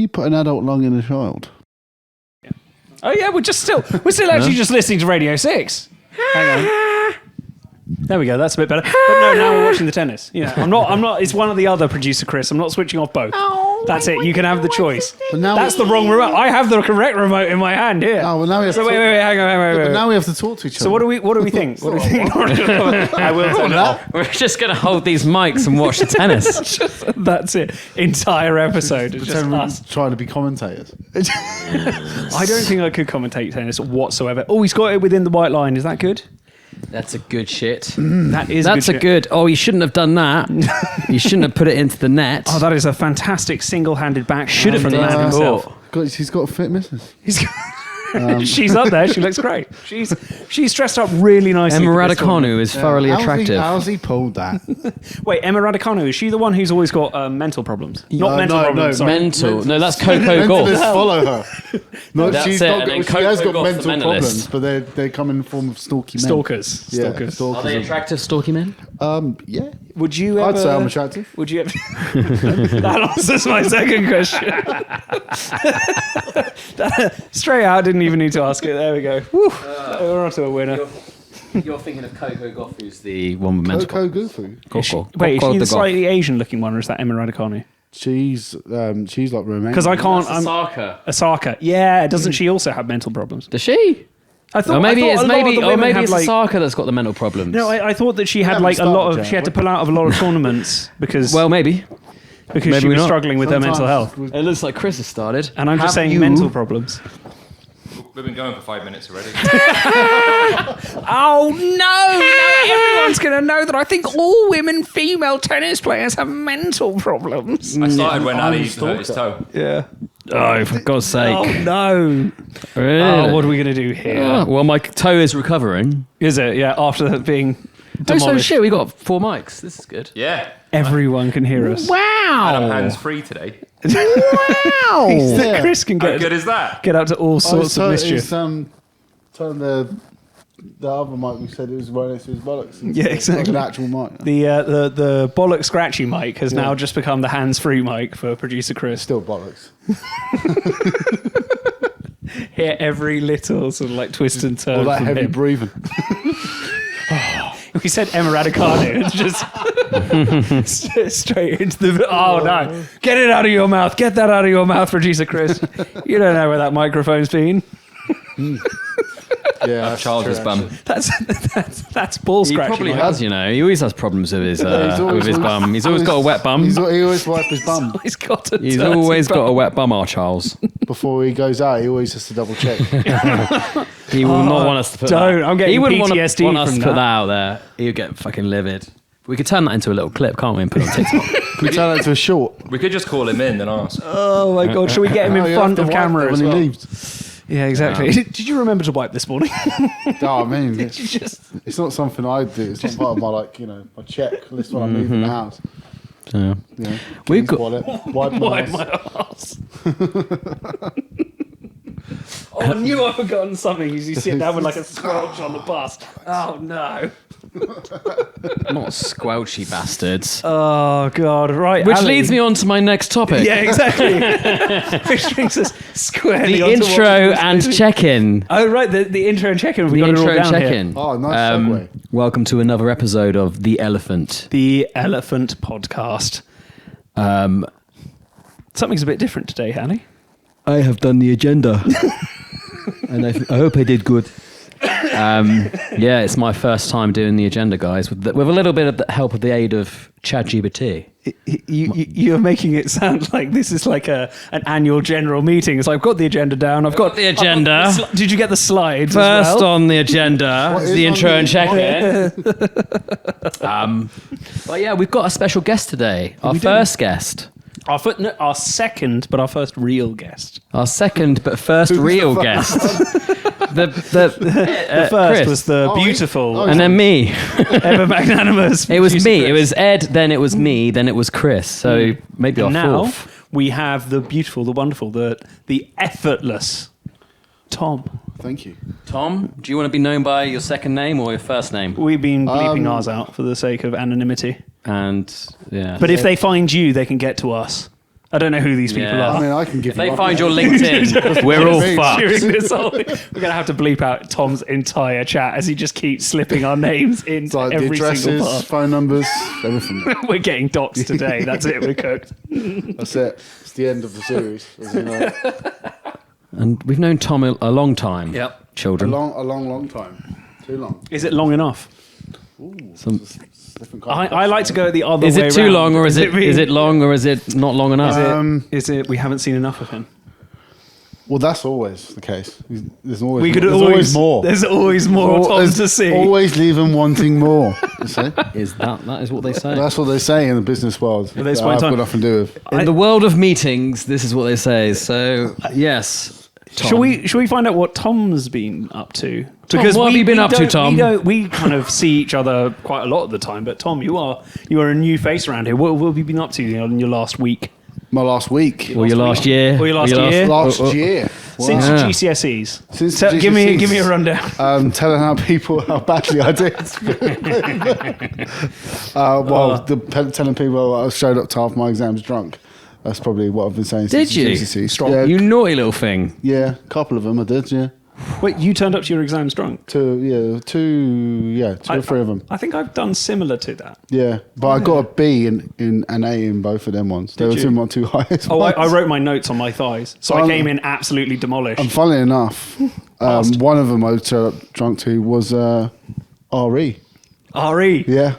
you put an adult lung in a child? Oh yeah, we're still actually just listening to Radio 6. Hang on. There we go. That's a bit better. But no, now we're watching the tennis. Yeah, I'm not. It's one or the other, producer Chris. I'm not switching off both. That's it. You can have the choice. But now That's the wrong remote. I have the correct remote in my hand here. Oh, well, now we have So to wait, hang on, But now we have to talk to each other. So what do we think? What do we think? I will turn it off. We're just going to hold these mics and watch the tennis. That's it. Entire episode. It's just Pretend we're us. trying to be commentators. I don't think I could commentate tennis whatsoever. Oh, he's got it within the white line. Is that good? That's a good shit. That is. That's good a good. Oh, you shouldn't have done that. You shouldn't have put it into the net. Oh, that is a fantastic single-handed back. Should have from the done man that. himself. He's got a fit missus. She's up there. She looks great. She's dressed up really nicely. Emma for this tournament. Raducanu is thoroughly attractive. How's he pulled that? Wait, Emma Raducanu, is she the one who's always got mental problems? Not mental no, problems. no, sorry. Mental. No, that's Coco Mental Golf. just follow her. No, That's she's it, not and then got, she has Coco got Golf, mental the mentalist. problems, but they come in the form of stalky men. Stalkers. Yeah, Stalkers. stalkers. Are they attractive, stalky men? Yeah. Would you ever... I'd say I'm attractive. Would you ever... That answers my second question. Straight out, didn't even need to ask it. There we go. Woo. We're on to a winner. You're thinking of Coco Golf, who's the one with mental Coco Goofy. Wait, is she the slightly Asian-looking one, or is that Emma Raducanu? She's like Romanian. Because I can't... Osaka. Osaka. Yeah, doesn't she also have mental problems? Does she? I thought, Or maybe I it's thought a lot of maybe the or women maybe had, it's like, Osaka that's got the mental problems. No, I thought that she had haven't like a lot started of... yet. She had to pull out of a lot of tournaments because well, maybe. she maybe was not. struggling with her mental health. It looks like Chris has started. And I'm just Have saying you- mental problems. We've been going for 5 minutes already. Oh no! Everyone's going to know that I think all women female tennis players have mental problems. I started when Ali stalker. hurt his toe. Yeah. Oh, for God's sake! Oh no! Really? Oh, what are we going to do here? Oh, well, my toe is recovering. Is it? Yeah. After that being Oh, so demolished, shit, we got 4 mics. This is good. Yeah. everyone can hear us. And Wow! I'm hands free today. Wow! That Chris can How get good is that? get out to all sorts of mischief. Turn the other mic we said it was right next to his bollocks. Yeah, It's like exactly. an actual mic. The bollock scratchy mic has Yeah. now just become the hands-free mic for producer Chris. Still bollocks. Hear every little sort of like twist and turn All that from heavy him. breathing. We said Emma Raducanu. It's just straight into the... Oh, no. Get it out of your mouth. Get that out of your mouth, producer Chris. You don't know where that microphone's been. Yeah, Charles's bum. That's ball He scratching. probably Mike. has, you know. He always has problems with his always- bum. He's always got a wet bum. He always wipe his bum He's got a He's dirty always bum. got a wet bum, our Charles. before he goes out. He always has to double check. He will not want us to put don't. that. I'm getting he wouldn't want PTSD want us from to put that. that out there. He would get fucking livid. We could turn that into a little clip, can't we, and put it on TikTok. We turn that to a short. We could just call him in and ask. Oh, my God. Should we get him Oh, in you front have of to wipe camera it as when well? he leaves. Yeah, exactly. Did you remember to wipe this morning? Oh, I mean, it's not something I do. It's not part of my my checklist when I move in the house. Yeah. You know, We've keys, got- wallet, wipe my Wipe ass. my ass. Oh, I knew I'd forgotten something as you sit down with like a squelch on the bus. Oh, no. Not squelchy bastards. Oh, God. Right. Which Ali. leads me on to my next topic. Yeah, exactly. Which brings us squarely The onto what intro we were and doing. check-in. Oh, right. The intro and check-in. We The got it all intro and down here. check-in. Oh, nice segue. Welcome to another episode of The Elephant. The Elephant Podcast. Something's a bit different today, Hanny. I have done the agenda. And I hope I did good. Yeah, it's my first time doing the agenda, guys, with a little bit of the help of the aid of ChatGPT. You're making it sound like this is like an annual general meeting. It's like, I've got the agenda down. I've got the agenda. I've got did you get the slides First as well? on the agenda, What is the on intro the- and check-in. But yeah, we've got a special guest today. Our first guest. Our second, but our first real guest. Our second but first real guest. The The first Chris. was the Oh, beautiful, And then me. ever magnanimous. It was producer me. It Chris. was Ed, then it was me, then it was Chris. So maybe our And now fourth. we have the beautiful, the wonderful, the effortless Tom. Thank you. Tom, do you want to be known by your second name or your first name? We've been bleeping ours out for the sake of anonymity. And yeah. But if they find you, they can get to us. I don't know who these people Yeah. are. I mean, I can give If they you find one. your LinkedIn, we're all fucked. During this whole thing, we're going to have to bleep out Tom's entire chat as he just keeps slipping our names into It's like the every single addresses, part. phone numbers, everything. We're getting doxed today. That's it. We're cooked. That's it. It's the end of the series. As you know. And we've known Tom a long time. Yep. A Children. long time. Too long. Is it long enough? Some- Different kind of I like to go the other Is way it too round. long, or is it long, or is it not long enough? Is it we haven't seen enough of him? Well, that's always the case. There's always We could there's always more. There's always more Tom to see. Always leave them wanting more. You see? Is that is what they say? That's what they say in the business world. At this that point I've in got time- nothing to do with. In the world of meetings, this is what they say. So yes. Tom. Shall we find out what Tom's been up to? Tom, what have you been up to, Tom? We kind of see each other quite a lot of the time, but Tom, you are a new face around here. What have you been up to in your last week? My last week. Or your last year? Or your last year? Last year. Since Yeah. GCSEs. Since So, give me GCSEs. a rundown. Telling how badly I did. Telling people I showed up to half my exams drunk. That's probably what I've been saying Did since you? GCSEs. Yeah. You naughty little thing. Yeah, a couple of them I did, yeah. Wait, you turned up to your exams drunk? Two or three of them. I think I've done similar to that. Yeah, but I got a B and an A in both of them ones. They were you? my two highest Oh, ones. I wrote my notes on my thighs, so I came in absolutely demolished. And funnily enough, one of them I was drunk to was RE. RE, Yeah,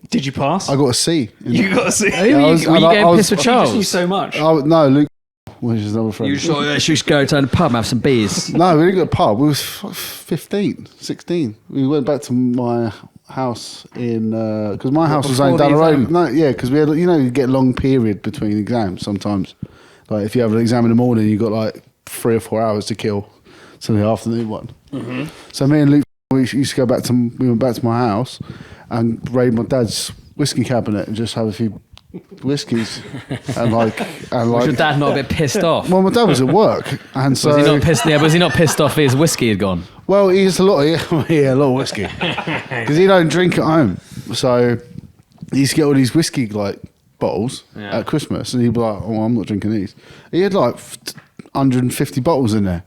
did you pass? I got a C. You got to see. Were you I was- getting I was- pissed with I You just knew Charles? so much. Oh, no, Luke, which is another friend. You should go to the pub and have some beers. No, we didn't go to the pub. We was 15, 16. We went back to my house in because my house was only before down the the road. exam? No, yeah, because we had you get a long period between exams sometimes. Like if you have an exam in the morning, you got like 3 or 4 hours to kill. So the afternoon one. Mm-hmm. So me and Luke, we used to go back to. We went back to my house and raid my dad's whiskey cabinet and just have a few whiskies and like Was your dad not a bit pissed off? Well, my dad was at work, and so Was he not pissed? Yeah, was he not pissed off his whiskey had gone? well, he used a lot of whiskey because he don't drink at home. So he used to get all these whiskey like bottles Yeah. at Christmas, and he'd be like, "Oh, I'm not drinking these." He had like 150 bottles in there.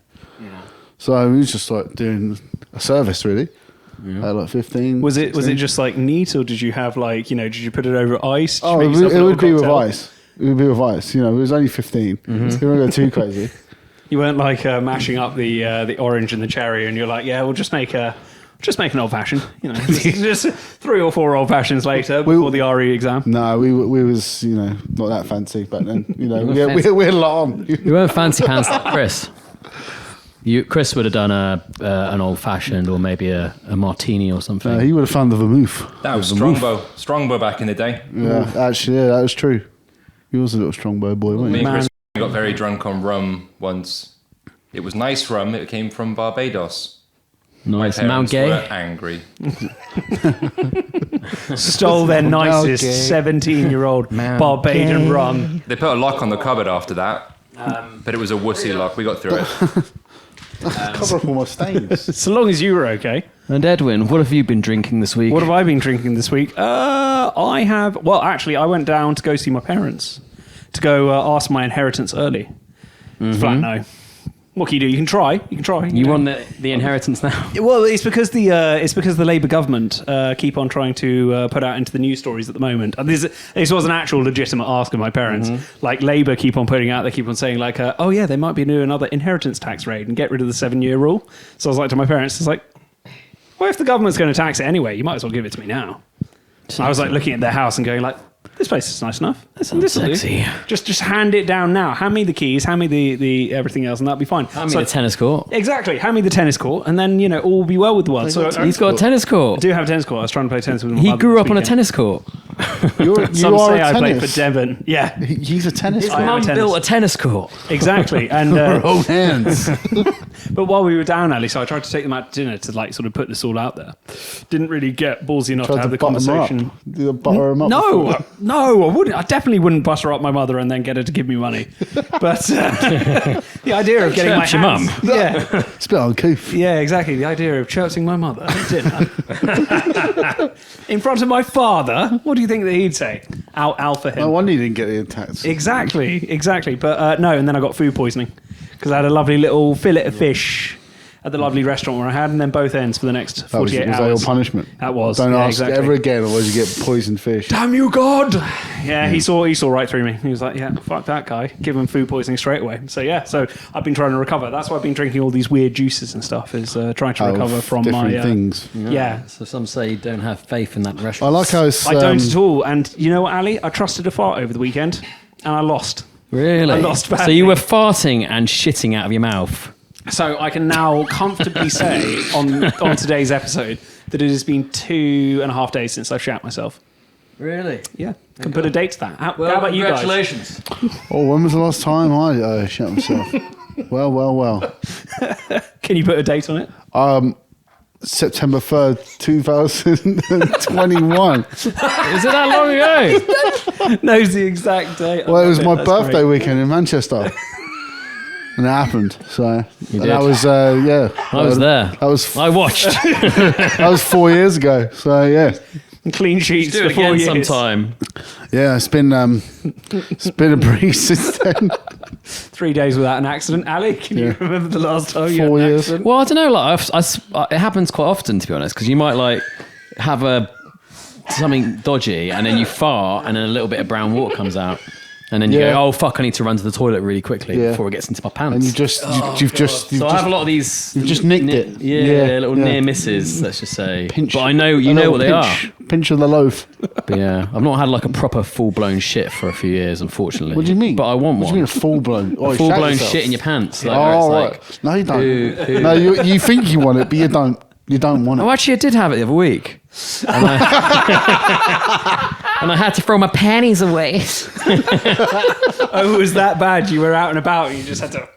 So he was just like doing a service really. At like 15. Was it 16. just like neat, or did you have like did you put it over ice? Did you Oh, make it yourself a would little be with cocktail? ice. It would be with ice. You know, it was only 15. So you won't go too crazy. You weren't like mashing up the orange and the cherry, and you're like, yeah, we'll just make an old fashioned. Just 3 or 4 old fashions later before the RE exam. No, we was not that fancy back then. We were had a lot on. You weren't fancy pants like Chris. Chris would have done an old fashioned or maybe a martini or something. He would have found the vermouth. That was Strongbow back in the day. Yeah, actually, that was true. He was a little strongbow boy, wasn't Me he? and Man. Chris got very drunk on rum once. It was nice rum. It came from Barbados. Nice. My Mount parents Gay. were angry. Stole their nicest Okay. 17-year-old Barbadian rum. They put a lock on the cupboard after that, but it was a wussy lock. We got through it. Cover up all my stains. So long as you were okay. And Edwin, what have you been drinking this week? What have I been drinking this week? I went down to go see my parents to go ask my inheritance early. Flat no. What can you do? You can try. You want the inheritance now? Well, it's because the Labour government keep on trying to put out into the news stories at the moment. And this was an actual legitimate ask of my parents. Like Labour keep on putting out, they keep on saying like, oh yeah, they might be doing another inheritance tax raid and get rid of the 7-year rule. So I was like to my parents, it's like, well, if the government's going to tax it anyway, you might as well give it to me now. I was like looking at their house and going like, this place is nice enough. This will do. sexy. Just hand it down now. Hand me the keys. Hand me the everything else, and that'll be fine. I mean, the tennis court. Exactly. Hand me the tennis court, and then all will be well with the world. So He's got a tennis I court. do have a tennis court. I was trying to play tennis with my He mother grew this up on a weekend. tennis court. You Some are say a I played for tennis. Devon. Yeah, He's a tennis I am player. a Mum tennis. built a tennis court. exactly. And Hold hands. but while we were down, Ali, so I tried to take them out to dinner to like sort of put this all out there. Didn't really get ballsy enough to Tried have to the butter 'em conversation. up. Did you butter 'em up No, before? no, I wouldn't. I definitely wouldn't butter up my mother and then get her to give me money. But the idea of getting my Chirp your hands, mum. yeah, It's a bit uncouth. yeah, exactly. The idea of chirping my mother at dinner in front of my father. What do you think that he'd say? Al for him. No wonder you didn't get the attacks. Exactly. But no, and then I got food poisoning because I had a lovely little fillet of fish at the lovely restaurant where I had, and then both ends for the next 48 was hours. Was that your punishment? That was. Don't ask exactly. ever again, otherwise you get poisoned fish. Damn you, God! Yeah, he saw right through me. He was like, "Yeah, fuck that guy. Give him food poisoning straight away." So yeah, I've been trying to recover. That's why I've been drinking all these weird juices and stuff. Is trying to recover from different my things. Yeah. So some say you don't have faith in that I restaurant. like how it's, I don't at all. And you know what, Ali? I trusted a fart over the weekend, and I lost. Really? I lost badly. So you were farting and shitting out of your mouth. So I can now comfortably say on today's episode that it has been 2.5 days since I've shat myself. Really? Yeah, can put a date to that. How about you guys? Congratulations. Oh, when was the last time I shot myself? Well. Can you put a date on it? September 3rd, 2021. Is it that long ago? Knows the exact date. Well, it was my That's birthday great. weekend in Manchester. And it happened. So did. that was, yeah. I was there. That was I watched. that was 4 years ago. So yeah. Clean sheets Do it for 4 again years. sometime. Yeah, it's been a breeze since then. 3 days without an accident. Ali, can you remember the last time you had 4 an years. accident? Well, I don't know. Like, it happens quite often, to be honest, because you might like have something dodgy, and then you fart, and then a little bit of brown water comes out, and then you Yeah. go, "Oh fuck, I need to run to the toilet really quickly Yeah. before it gets into my pants." And you've just so I have a lot of these. you've just nicked it. Yeah, little yeah. near misses. Let's just say. Pinch. But I know A you know little what they are. Pinch of the loaf. But yeah, I've not had like a proper full blown shit for a few years, unfortunately. What do you mean? But I want What one. do you mean a full blown? Oh, Full blown shit in your pants. Like, where Oh, it's right. No, you don't. who- No, you think you want it, but you don't. You don't want it. Oh, actually, I did have it the other week. And I had to throw my panties away. Oh, it was that bad? You were out and about and you just had to...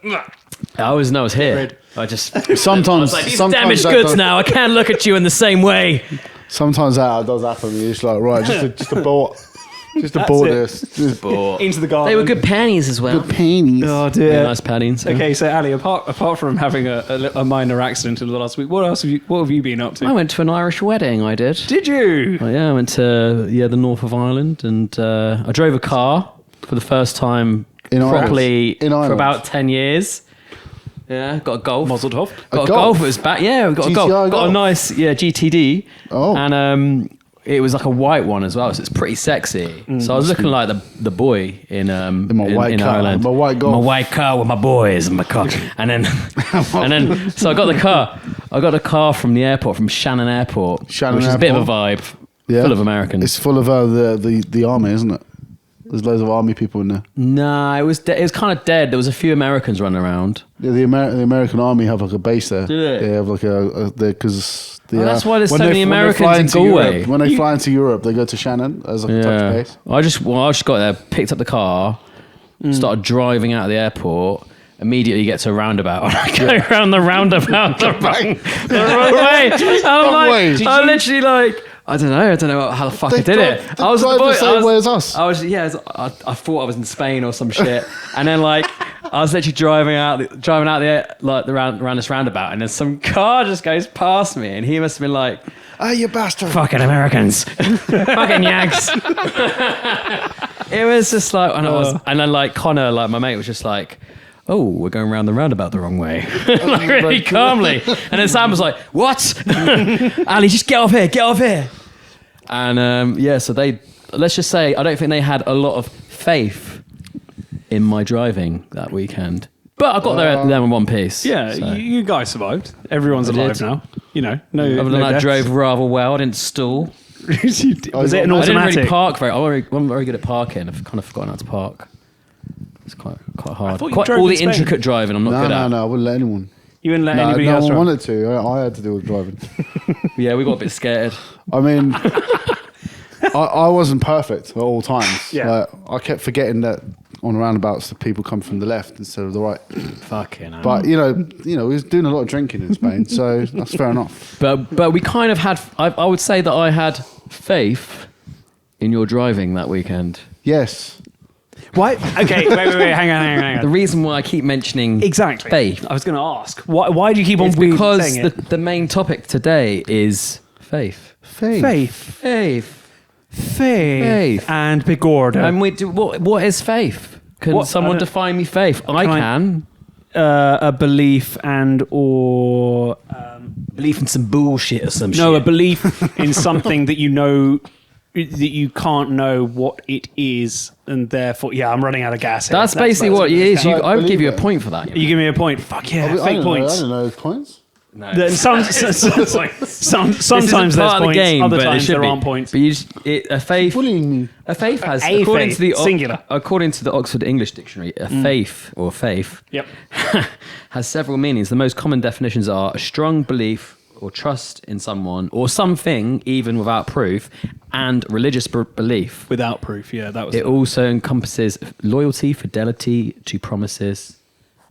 I was here. rid. I just Sometimes, like, these sometimes damaged that goods does- now. I can't look at you in the same way. Sometimes that does happen. You're just like, right, just abort That's this. Just Into the garden. They were good panties as well. panties. Oh, Yeah, dear. nice panties. Okay, so Ali, apart from having a minor accident in the last week, what have you been up to? I went to an Irish wedding. I did. Did you? Oh, yeah, I went to the north of Ireland, and I drove a car for the first time In Ireland? properly In for Ireland? about 10 years. Yeah, got a Golf. Mazel tov. Got a A Golf. Golf? It was back. Yeah, we got a GTI Golf. Got a Golf? nice GTD. Oh. And it was like a white one as well, so it's pretty sexy. So I was looking like the boy in my white car, Ireland. my white Golf. My white car with my boys and my car. and then so I got the car. I got a car from the airport, from Shannon Airport, Shannon which is a bit of a Airport. vibe. Yeah. Full of Americans. It's full of the army, isn't it? There's loads of army people in there. Nah, it was kind of dead. There was a few Americans running around. Yeah, the American army have like a base there. Do they? They have like because that's why there's so many Americans in Galway. When they fly into Europe, they go to Shannon as like a touch base. I just got there, picked up the car, started driving out of the airport. Immediately get to a roundabout, and I go around the roundabout the wrong way. Wrong way. I'm literally like, I don't know how the fuck I did it. They I was drive the same way as us. I thought I was in Spain or some shit, and then like I was literally driving out around this roundabout, and then some car just goes past me, and he must have been like, Ah, you bastard! fucking Americans, fucking Yanks. It was just like, and then like Connor, like my mate, was just like, oh, we're going around the roundabout the wrong way. Like really calmly. And then Sam was like, what? Ali, just get off here. And so let's just say, I don't think they had a lot of faith in my driving that weekend. But I got there in one piece. Yeah, so. you guys survived. Everyone's alive did. now. You know, no. Other than no I deaths. drove rather well. I didn't stall. Was it an I didn't automatic? really park I wasn't very good at parking. I've kind of forgotten how to park. It's quite hard. thought you Quite drove all in the Spain. intricate driving I'm not good at. No, I wouldn't let anyone. You wouldn't let No, anybody no else one drive? wanted to. I had to do with driving. Yeah, we got a bit scared. I mean, I wasn't perfect at all times. Yeah. I kept forgetting that on roundabouts the people come from the left instead of the right. Fucking hell. But you know, we was doing a lot of drinking in Spain, so that's fair enough. But we kind of had. I would say that I had faith in your driving that weekend. Yes. Why? Okay, wait, hang on. The reason why I keep mentioning Exactly. faith I was going to ask. Why do you keep on is because saying it? the main topic today is faith. Faith. Faith. And big order. And we do, what is faith? Can What- I someone don't- define me faith? I I- can. A belief and or Believe in some bullshit or some shit. no, a belief in something that you know that you can't know what it is, and therefore, I'm running out of gas here. That's basically what it is. Like, I would give you a believe it. point for that. You give me a point. Fuck yeah, I fake don't points. Know, I don't know those points. No. Then sometimes there's points, other times there aren't points. But a faith, Bullying me. a faith has, A according faith, to the singular. according to the Oxford English Dictionary, a faith or faith Yep. has several meanings. The most common definitions are a strong belief or trust in someone or something, even without proof, and religious belief. Without proof, that was It also encompasses loyalty, fidelity to promises,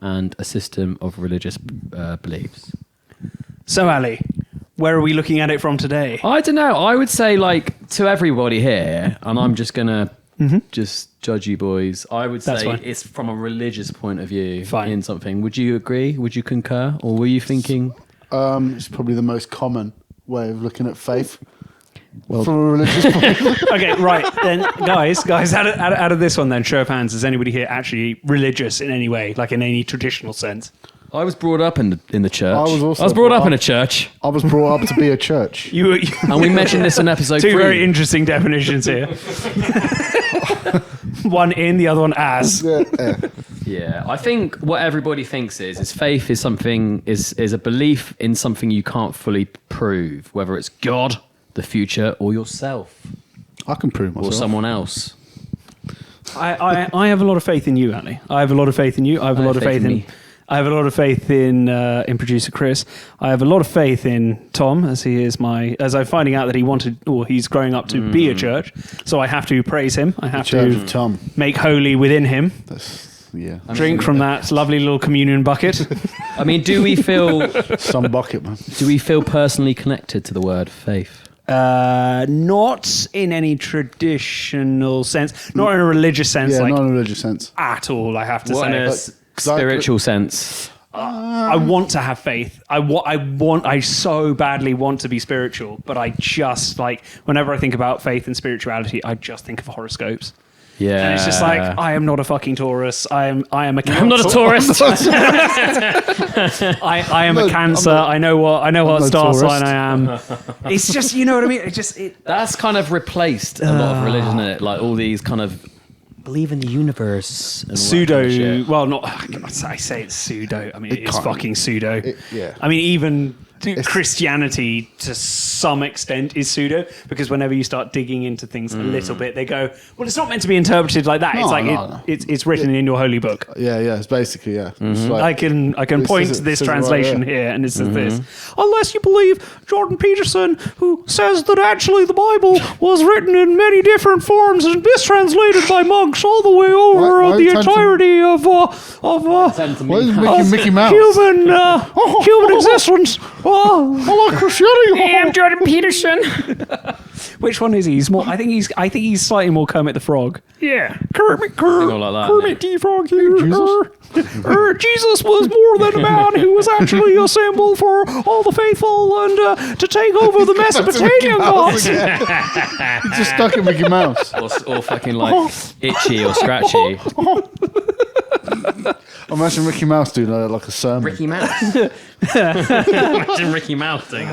and a system of religious beliefs. So, Ali, where are we looking at it from today? I don't know. I would say, like, to everybody here, and I'm just going to just judge you boys, I would That's say fine. it's from a religious point of view Fine. in something. Would you agree? Would you concur? Or were you thinking... It's probably the most common way of looking at faith. From a religious point. Okay, right then, guys, out of this one, then, show of hands, is anybody here actually religious in any way, like in any traditional sense? I was brought up in the church. I was also brought up brought in a up- church. I was brought up to be a church. You And we mentioned this in episode 2 3. very interesting definitions here. One in, the other one as. Yeah, I think what everybody thinks is faith is something is a belief in something you can't fully prove, whether it's God, the future, or yourself, I can prove or myself. someone else. I have a lot of faith in you, Ali. I have a lot of faith in you. I have a lot of faith in. me. I have a lot of faith in producer Chris. I have a lot of faith in Tom, as I'm finding out that he's growing up to be a church. So I have to praise him. I have Church to of Tom. make holy within him. Yeah. Drink from that lovely little communion bucket. I mean, do we feel Some bucket, man. personally connected to the word faith? Not in any traditional sense, not in a religious sense, Yeah, like not in a religious sense. at all. I have to What in say. a spiritual sense? I want to have faith. I so badly want to be spiritual, but I just like whenever I think about faith and spirituality, I just think of horoscopes. Yeah, And it's just like I am not a fucking Taurus. I am a Cancer. I'm not a tourist. I am a Cancer. I know what no star tourist. sign I am. It's just, you know what I mean. That's kind of replaced a lot of religion, isn't it? Like all these kind of believe in the universe. And all that pseudo. kind of shit. Well, not. I say it's pseudo. I mean, it's can't- fucking pseudo. yeah. I mean, even Christianity to some extent is pseudo, because whenever you start digging into things a little bit, they go, well, it's not meant to be interpreted like that. No, It's like no. it's written in your holy book. Yeah, it's basically, yeah. It's like, I can It point says to it- this says it right translation there. here, and it says this. Unless you believe Jordan Peterson, who says that actually the Bible was written in many different forms and mistranslated by monks all the way over Why the tend to- entirety of Why is it Mickey Mouse? human existence. Oh, I like Christianity. I'm Jordan Peterson. which one is he? He's more. I think he's slightly more Kermit the Frog. Yeah, Kermit Something like that, Kermit the Frog here. Jesus? Jesus was more than a man; he was actually a symbol for all the faithful and to take over the Mesopotamian gods. He's just stuck in Mickey Mouse. or fucking like itchy or scratchy. Imagine Mickey Mouse doing like a sermon. Ricky Mouse. Imagine Ricky Mouse doing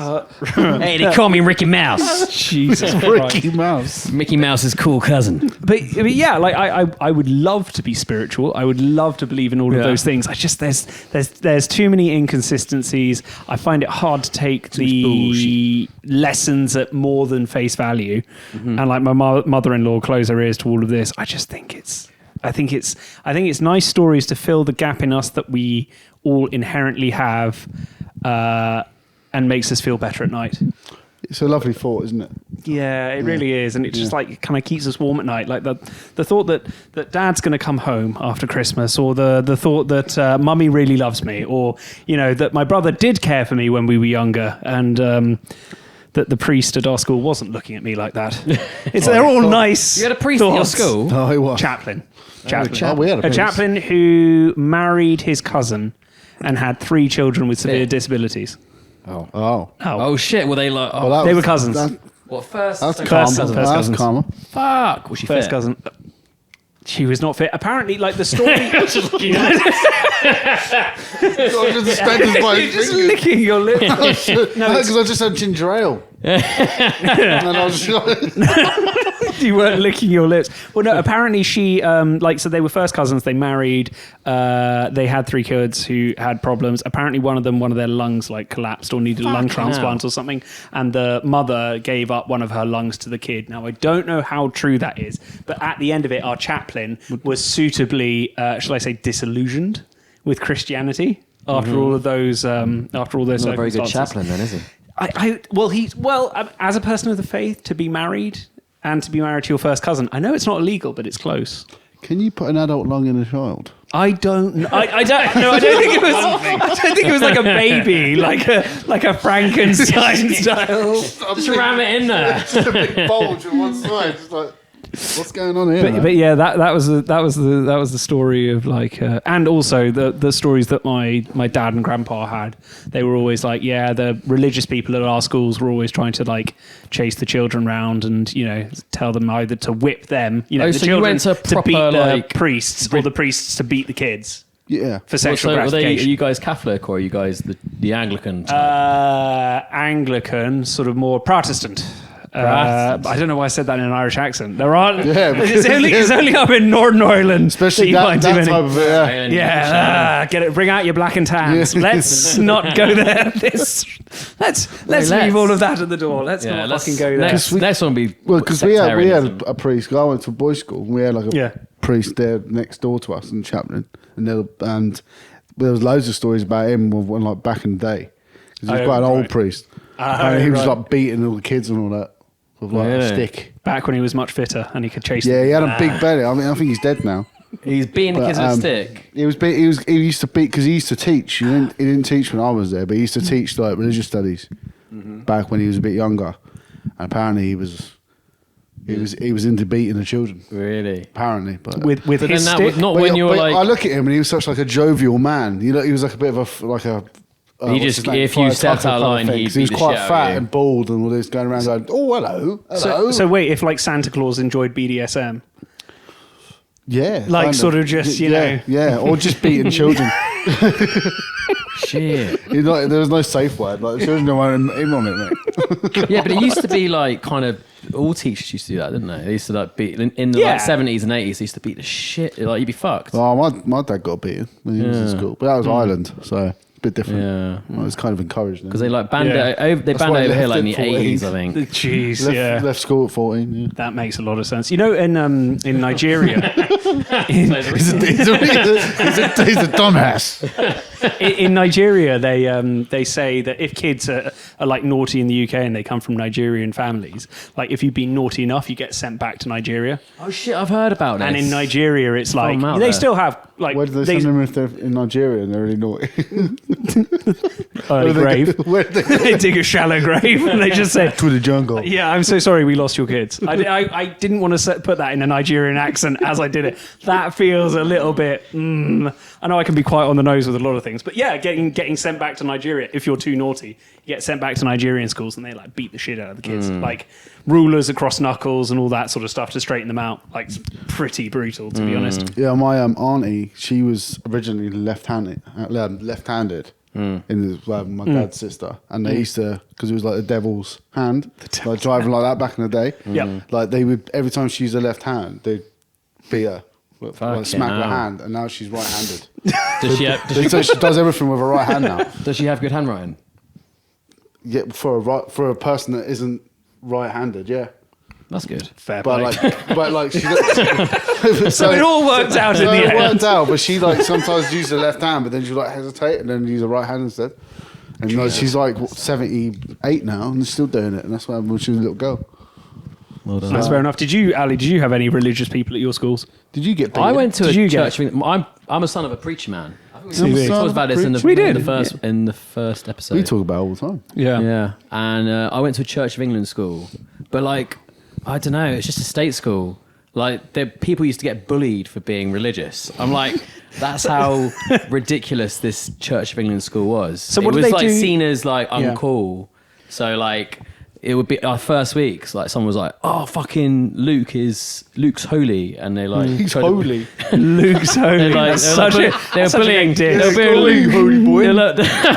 Hey, they call me Ricky Mouse. Jesus Christ. Ricky Mouse. Mickey Mouse's cool cousin. But yeah, like I would love to be spiritual. I would love to believe in all of those things. I just there's too many inconsistencies. I find it hard to take the lessons at more than face value. And like my mother-in-law close her ears to all of this. I just think I think it's nice stories to fill the gap in us that we all inherently have, and makes us feel better at night. It's a lovely thought, isn't it? Yeah, it really is, and it just like kind of keeps us warm at night. Like the thought that Dad's going to come home after Christmas, or the thought that Mummy really loves me, or that my brother did care for me when we were younger, and that the priest at our school wasn't looking at me like that. They're all nice. You had a priest at your thoughts. school? Oh, it was. Chaplain. Oh, we had a priest. chaplain who married his cousin and had 3 children with severe disabilities. Oh. Oh shit! Were they like? Oh, Well, that They was- were cousins. What first? That's so calm. first That's cousins. calmer. Fuck. Was she First fit? cousin. She was not fit. Apparently, like the story. You're just licking your lips. No, because I just had ginger ale. And I was just like, You weren't licking your lips. Well, no. Apparently, she so they were first cousins. They married. They had 3 kids who had problems. Apparently, one of their lungs like collapsed or needed a lung transplant or something. And the mother gave up one of her lungs to the kid. Now, I don't know how true that is, but at the end of it, our chaplain was suitably, shall I say, disillusioned with Christianity after all of those. After all those Not a very good circumstances. chaplain, then, is he? As a person of the faith, to be married and to be married to your first cousin, I know it's not illegal, but it's close. can you put an adult lung in a child? I don't know. I don't know. I don't think it was. I don't think it was like a baby, like a Frankenstein style. Just ram it in there. Just a big bulge on one side. Just like, what's going on here? But yeah, that was the story of like, and also the stories that my dad and grandpa had. They were always like, yeah, the religious people at our schools were always trying to like chase the children round and tell them either to whip them, the so you children went to to proper, beat the like, priests, or the priests to beat the kids Yeah. for sexual Are gratification. you guys Catholic or are you guys the Anglican type? Anglican, sort of more Protestant. Protestant. I don't know why I said that in an Irish accent. There aren't. Yeah, it's only up in Northern Ireland Especially that you find that too many. type of it, yeah. Yeah, get it. Bring out your black and tans. Yeah. Let's not go there. Let's leave all of that at the door. Let's not fucking go there. Next one will be Well, because we had sectarianism. a priest. I went to a boys' school. And we had like a Yeah. priest there next door to us in Chaplin, and there was loads of stories about him when like back in the day. 'Cause he was Oh, quite an old right. priest, and he was right. like beating all the kids and all that with like Really? a stick. Back when he was much fitter and he could chase. Yeah, them. he had a big belly. I mean, I think he's dead now. He's beating the But, kids with a stick. He used to beat because he used to teach. He didn't teach when I was there, but he used to teach like religious studies back when he was a bit younger. And apparently he was into beating the children. Really? Apparently, but with But his then that stick. was not But when you were but like. I look at him and he was such like a jovial man. He was like a bit of a. He what's just- his name? if you Friar stepped Tucker out of kind line, thing, he'd 'cause he was beat the quite shit out of fat you. and bald and all this, going around going, "Oh, hello." So wait, if like Santa Claus enjoyed BDSM, yeah, like kind sort of just, you yeah, know. yeah, or just beating children. Shit. There was no safe word. Like the children weren't in on it, mate. Yeah, but it used to be like kind of all teachers used to do that, didn't they? They used to like beat in the Yeah. like 70s and 80s. They used to beat the shit. Like you'd be fucked. Oh, my dad got beaten when he was in Yeah. school, but that was Ireland, so a bit different. Yeah. Well, it was kind of encouraged Because they like banned Yeah. it. Over, they That's banned why it they over here left like in it the for 80s, I eight. think. Jeez, yeah. left school at 14. Yeah. That makes a lot of sense. You know, in Nigeria, He's a dumbass. in Nigeria, they say that if kids are like naughty in the UK and they come from Nigerian families, like if you've been naughty enough, you get sent back to Nigeria. Oh shit, I've heard about this. And in Nigeria, it's like them out they there. still have like Where do they send them if they're in Nigeria and they're really naughty? early grave. Where do they They dig a shallow grave and they just say, to the jungle? "Yeah, I'm so sorry, we lost your kids." I didn't want to put that in a Nigerian accent as I did it. That feels a little bit. I know I can be quite on the nose with a lot of things, but yeah, getting sent back to Nigeria if you're too naughty, you get sent back to Nigerian schools and they like beat the shit out of the kids, like rulers across knuckles and all that sort of stuff to straighten them out. Like it's pretty brutal, to be honest. Yeah, my auntie, she was originally left-handed in my dad's sister, and they used to, because it was like the devil's hand, like driving like that back in the day. Yeah. Like they would, every time she used her left hand, they'd beat her, like smack her hell. hand, and now she's right-handed. Does she have, So she does everything with her right hand now. does she have good handwriting? Yeah, for a person that isn't right-handed, yeah. That's good. Fair play. But like she. So it all worked out in the it end. worked out, but she like sometimes uses her left hand, but then she like hesitate and then use her right hand instead. And like, she's like 78 now and still doing it, and that's what happened when she was a little girl. Well done. That's fair enough. Did you, Ali? Did you have any religious people at your schools? Did you get beaten? I went to Did a you church. I'm a son of a preacher, man. We CV. talked about this in We did. in the first episode. We talk about it all the time. Yeah, and I went to a Church of England school, but like, I don't know, it's just a state school. Like, people used to get bullied for being religious. I'm like, that's how ridiculous this Church of England school was. So it what did was they like do? seen as like Yeah. uncool. So like, it would be our first weeks. Like someone was like, "Oh, fucking Luke's holy," and they like He's tried to- holy. Luke's holy. That's such a bullying dick. They were bullying holy boy.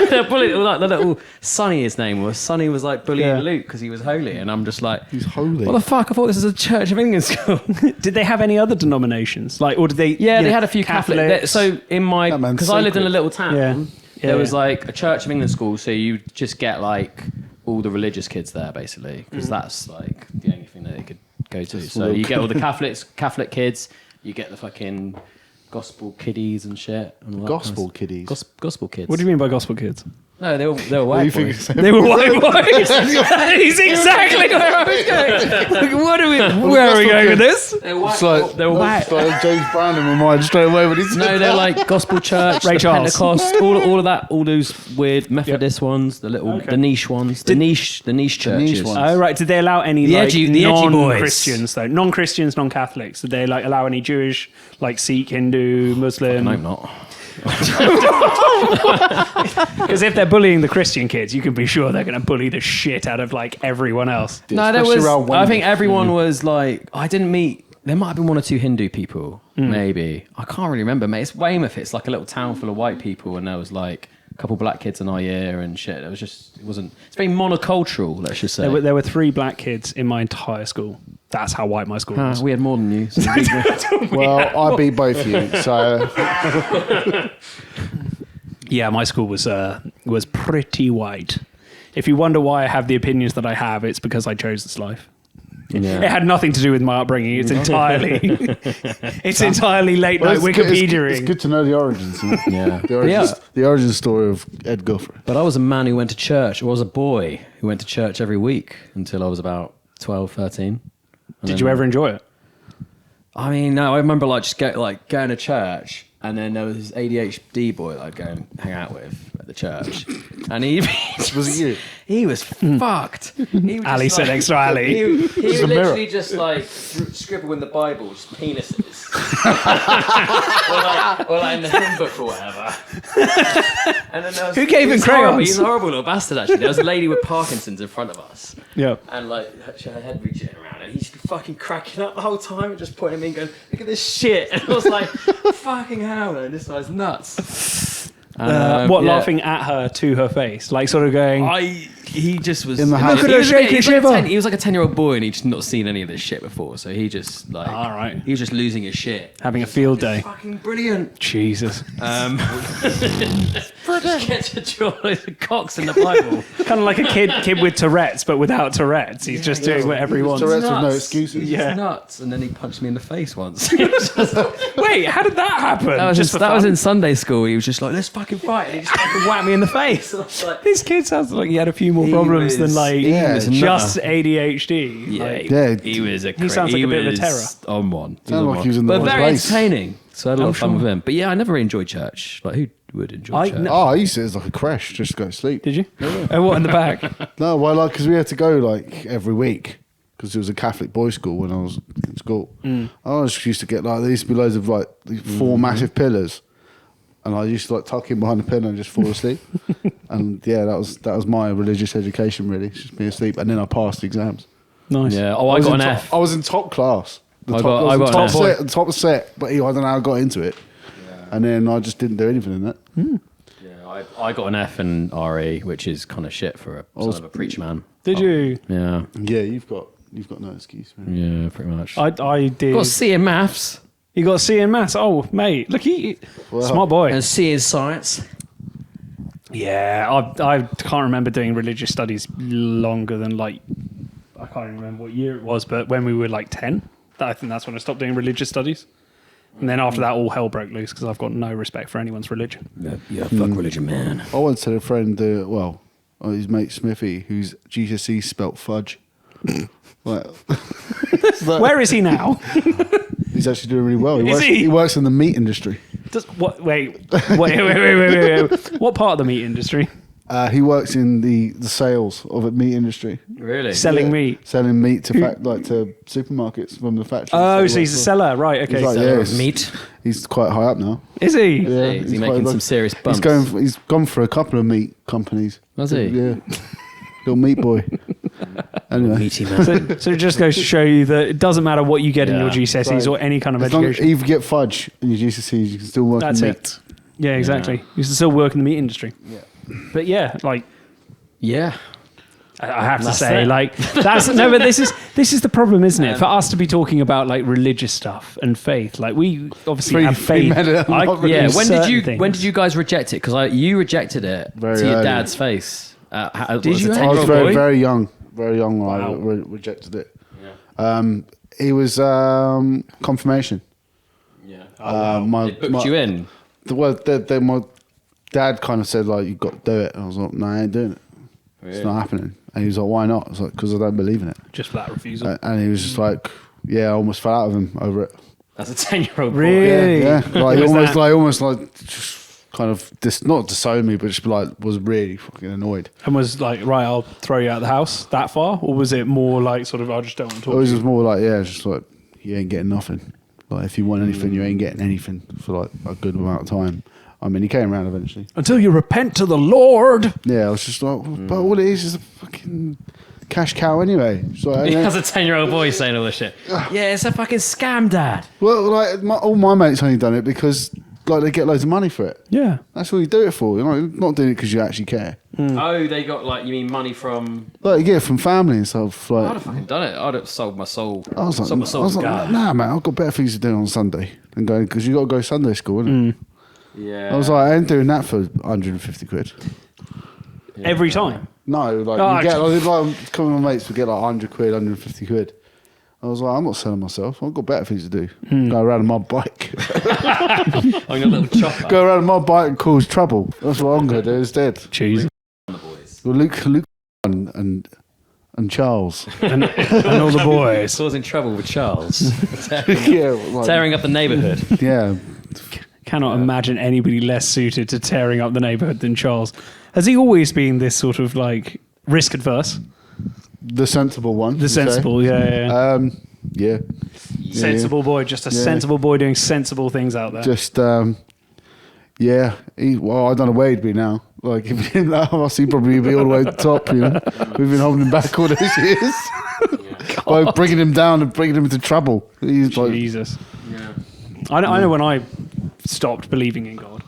They're bullying like the little Sonny. His name was Sonny. Was like bullying Yeah. Luke because he was holy, and I'm just like, He's holy. what the fuck? I thought this was a Church of England school. Did they have any other denominations? Like, or did they? Yeah, you they know, had a few Catholic. So in my, That man's because I lived in a sacred. little town, Yeah. there Yeah. was like a Church of England school. So you just get like all the religious kids there, basically, because that's like the only thing that they could go to. So you get all the Catholic kids. You get the fucking gospel kiddies and shit. And all that Gospel kind of- kiddies. Gospel kids. What do you mean by gospel kids? No, they were white You boys. think They were white boys. That is exactly where I was going. Like, where are we going with this? They were white. It's like, they were white. it's like James Brown in my mind straight away when he's No, they're like gospel church, Ray the Charles. Pentecost, all of that, all those weird Methodist ones, the little, Okay. the niche ones, the niche churches. ones. Oh right, did they allow any The like edgy boys. non-Christians though? Non-Christians, non-Catholics. Did they like allow any Jewish, like Sikh, Hindu, Muslim? No, not. Because if they're bullying the Christian kids, you can be sure they're going to bully the shit out of like everyone else. No, there especially was. around I think Wendy. everyone was like. I didn't meet. There might have been one or two Hindu people, maybe. I can't really remember, mate. It's Weymouth. It's like a little town full of white people, and there was like a couple black kids in our year and shit. It was just. It wasn't. It's very monocultural. Let's just say. There were 3 black kids in my entire school. That's how white my school was. We had more than you. So well, I beat both of you, so Yeah, my school was pretty white. If you wonder why I have the opinions that I have, it's because I chose this life. It had nothing to do with my upbringing. It's entirely, late Well, night it's good- Wikipediaing. It's good to know the origins. Isn't it? Yeah. The origin story of Ed Guthrie. But I was a man who went to church. I was a boy who went to church every week until I was about 12, 13. Did you ever enjoy it? I mean, no, I remember like just going to church, and then there was this ADHD boy that I'd go and hang out with at the church, and he Was it you? He was fucked. He was Ali just sit next to Ali. He would a mirror. literally just like scribble in the Bible, just penises, or like in the hymn book or whatever. And then there was, Who gave him he was horrible. crayons? He's a horrible little bastard. Actually, there was a lady with Parkinson's in front of us. Yeah. And like she had her head reaching around, and he'd be fucking cracking up the whole time, and just pointing at me and going, "Look at this shit!" And I was like, "Fucking hell, man, this guy's nuts." What, yeah. laughing at her to her face? Like sort of going, He just was In the house. Look at her shake and shiver. He was like a 10-year-old boy, and he'd just not seen any of this shit before. So he just like, All right. he was just losing his shit. having a field day. Fucking brilliant. Jesus. Get to draw loads of cocks in the Bible. Kind of like a kid with Tourette's, but without Tourette's. He's just doing whatever he wants. Tourette's with no Nuts. excuses. Yeah. He's nuts. And then he punched me in the face once. Wait, how did that happen? That was just for that was fun? in Sunday school. He was just like, "Let's fucking fight," and he just fucking whacked me in the face. And I was like, This kid sounds like he had a few more He problems than was- like he was just nutter. ADHD. Yeah, Like, Yeah. he was a. He sounds like a bit of a terror. On one. Sounded like he was in the but wrong very place. entertaining. So I had a lot of fun sure. with him. But yeah, I never enjoyed church. Like who would enjoy I- church? no- Oh, I used to as like a crash just to go to sleep. Did you? Oh, what in the back? No, well, like because we had to go like every week because it was a Catholic boys' school when I was in school. I just used to get like there used to be loads of like these 4 massive pillars, and I used to like tuck in behind the pillar and just fall asleep. And yeah, that was my religious education really, just being asleep, and then I passed the exams. Nice. Yeah. Oh, I got was an in F. I was in top class. I got an top F. set, top set, but I don't know how I got into it. And then I just didn't do anything in it. Yeah, I got an F in RE, which is kind of shit for a son of a preacher man. Did you? Yeah. Yeah, you've got no excuse, man. Yeah, pretty much. I did. got a C in maths You got a C in maths. Oh, mate, look, Well, smart boy. and a C in science. Yeah, I can't remember doing religious studies longer than like I can't even remember what year it was, but when we were like 10, I think that's when I stopped doing religious studies. And then after that, all hell broke loose because I've got no respect for anyone's religion. Yeah, fuck religion, man. I once had a friend, his mate Smithy, whose GCSE spelt fudge. Like, Where is he now? he's actually doing really well. Is he? He works in the meat industry. Wait. What part of the meat industry? He works in the sales of a meat industry. Really? Selling meat. Selling meat to to supermarkets from the factory. Oh, so he's a seller, right? Okay. He's like, Seller yeah, of he's- meat. He's quite high up now. Is he? Yeah, Is he quite making low. some serious bumps? He's gone for a couple of meat companies. Was he? Yeah. Little meat boy. Anyway, Meaty man. So it just goes to show you that it doesn't matter what you get in Yeah. your GCSEs or any kind of as long as education. you get fudge in your GCSEs, you can still work That's in it. meat. Yeah, exactly. You can still work in the meat industry. Yeah. But yeah, like Yeah. I have to That's say, it. like that's no, but this is the problem, isn't it? For us to be talking about like religious stuff and faith, like we obviously have Free faith. men are I- not Yeah. religious. When did you guys reject it? Because you rejected it Very to your early. dad's face. Did you? I was Boy? very young when I Wow. rejected it. It was confirmation. My, They booked you in. my dad kind of said like, "You got to do it." And I was like, "No, I ain't doing it. It's not happening." And he was like, "Why not?" I was like, "Because I don't believe in it." Just flat refusal. And he was just like, "Yeah, I almost fell out of him over it." As a 10-year-old boy. Really? Yeah, like Was almost like just kind of not disowned me, but just like was really fucking annoyed. And was like, right, I'll throw you out of the house that far, or was it more like sort of, I just don't want to It talk was to you? just more like, yeah, it's just like you ain't getting nothing. Like if you want anything, you ain't getting anything for like a good amount of time. I mean, he came around eventually. Until you repent to the Lord. Yeah, I was just like, but all it is a fucking cash cow anyway. So As a 10-year-old boy saying all this shit. Yeah, it's a fucking scam, Dad. well, like all my mates only done it because like they get loads of money for it. Yeah. That's all you do it for. You're not doing it because you actually care. Oh, they got like, you mean money from... Like you get it from family and stuff. I'd Like have fucking done it. I'd have sold my soul. I was like, sold my soul to God. nah, man, I've got better things to do on Sunday than going because you got to go Sunday school. Innit? Yeah. I was like, I ain't doing that for 150 quid. Every time. No, like Oh, you get like a couple of my mates would get like 100 quid, 150 quid. I was like, I'm not selling myself. I've got better things to do. Go around on my bike. on your little chopper. Go around on my bike and cause trouble. That's what I'm going to do instead. Jeez. Well, Luke and Charles. And all the boys. Causing trouble with Charles. Yeah, like, Tearing up the neighbourhood. yeah. Cannot imagine anybody less suited to tearing up the neighbourhood than Charles. Has he always been this sort of like risk adverse? The sensible one. The you say. sensible, yeah. Yeah. Sensible boy, just a sensible boy doing sensible things out there. Just, yeah. Well, I don't know where he'd be now. Like, if he didn't love us, he'd probably be all the way at the top, you know. We've been holding him back all these years. By bringing him down and bringing him into trouble. He's like, Jesus. I know when I stopped believing in God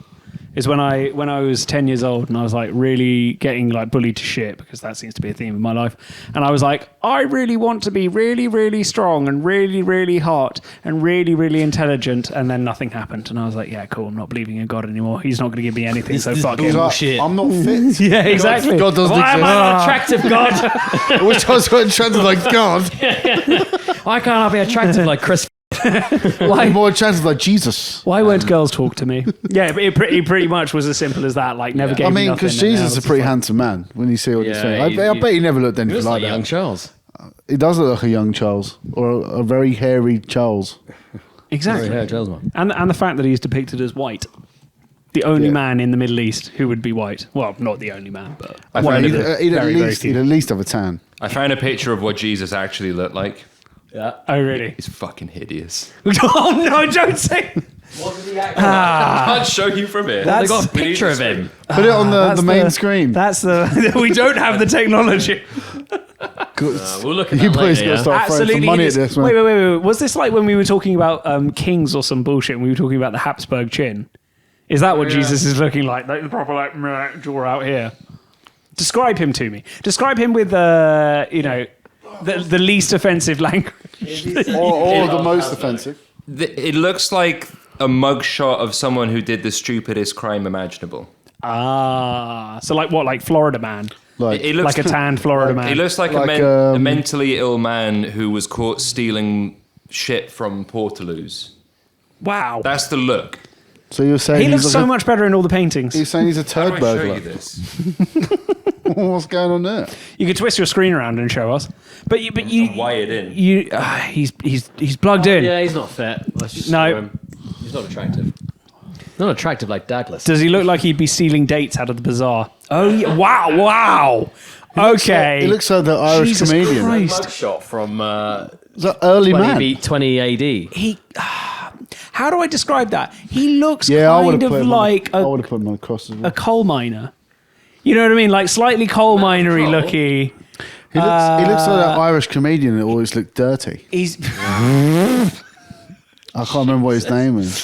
is when I was 10 years old and I was like really getting like bullied to shit because that seems to be a theme of my life. And I was like, I really want to be really, really strong and really, really hot and really, really intelligent. And then nothing happened. And I was like, yeah, cool. I'm not believing in God anymore. He's not going to give me anything. So fuck he's him. like, bullshit. I'm not fit. Yeah, exactly. God doesn't Why am I not attractive, God? I wish I was going to like God. Why can't I be attractive like Chris? Why more chances like Jesus? Why won't girls talk to me? Yeah, it pretty much was as simple as that. Like, never gave I me mean, nothing. because and now Jesus is a it's pretty like- handsome man when you see what he's Yeah, saying. I bet he never looked He anything was like like young that. Charles. He does look like a young Charles or a very hairy Charles. Exactly. Yeah, Charles man. And the fact that he's depicted as white. The only Yeah. man in the Middle East who would be white. Well, not the only man, but I one found of He'd, the he'd, very, very few. he'd at least have a tan. I found a picture of what Jesus actually looked like. Yeah. Oh, really? He's fucking hideous. Oh, no, don't say. What did he act I can't show you from here. They got a We need picture to of him. Put it on That's the main screen. That's the. We don't have the technology. We'll look at You that boys later. got to Yeah? start throwing some money at this, man. Wait. Was this like when we were talking about kings or some bullshit and we were talking about the Habsburg chin? Is that what Jesus is looking like? Like the proper like meh, jaw out here. Describe him to me. Describe him with the least offensive language. Or the most offensive. It looks like a mugshot of someone who did the stupidest crime imaginable. Ah, so like what? Like Florida Man, Like, It looks like a tanned Florida Man. He looks like, Like, a mentally ill man who was caught stealing shit from Portaloos. Wow, That's the look. so you're saying he looks he's so like much better in all the paintings. You're saying he's a How turd do I show you burglar. this? What's going on there? You could twist your screen around and show us, but you, I'm wired in. he's plugged in. Yeah, he's not fit. Let's just No. show him. He's not attractive. Not attractive like Douglas. Does he look like he'd be stealing dates out of the bazaar? Oh, yeah. Wow. Okay. He looks like the Irish Jesus comedian. Christ. Mugshot from Is that early 20 AD. He. How do I describe that? He looks Yeah, I would kind have of put him. like I would have put him on across as a well. coal miner. You know what I mean? Like slightly coal minery Troll. looky. He looks like that Irish comedian that always looked dirty. He's I can't remember what his name is.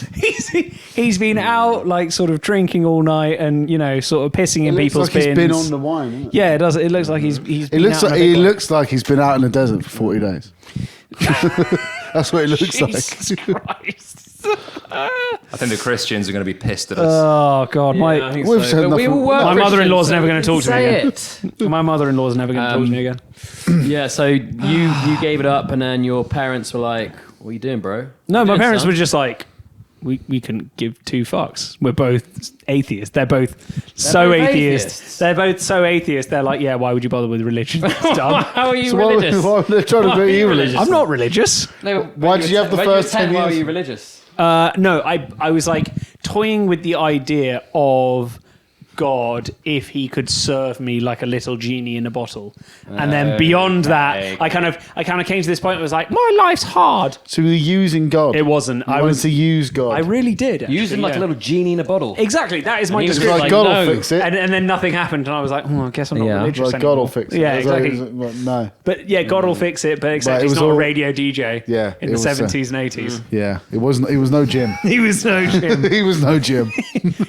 he's been out like sort of drinking all night and sort of pissing in people's It looks like bins. he's been on the wine, isn't it? Yeah, it does. It looks like he's. It been looks out like on a he big one. looks like he's been out in the desert for 40 days. That's what it looks Jesus like. Christ. I think the Christians are going to be pissed at us. Oh God, I think We've so. said But we nothing- all were My mother-in-law's Christians, never so gonna we talk to me can again. say it. my mother-in-law's never going to talk to me again. Yeah, so you gave it up, and then your parents were like, "What are you doing, bro?" No, my Good, parents son. were just like, we couldn't give two fucks. We're both atheists. They're both so both atheist. atheists. They're both so atheist. They're like, yeah, why would you bother with religion? It's dumb. How are you So why religious? were they trying to Why do are you you religious? I'm not religious. No, Why did you have the first 10 Why were years? you religious? No, I was like toying with the idea of God if he could serve me like a little genie in a bottle, and then beyond that, I kind of came to this point. Where I was like, my life's hard. So you're using God. It wasn't. You I wanted was. to use God. I really did. Actually, Using like yeah. a little genie in a bottle. Exactly. That is my he was description. like, like, God no. will fix it. And then nothing happened, and I was like, I guess I'm not Yeah. religious Like, anymore. God will fix it. Yeah, That's like, exactly. well, no. But yeah, God will fix it. But except But it he's was not a all- radio DJ. Yeah, in it the was, 70s and 80s, Yeah, it wasn't. It was no Jim. he was no Jim. He was no Jim.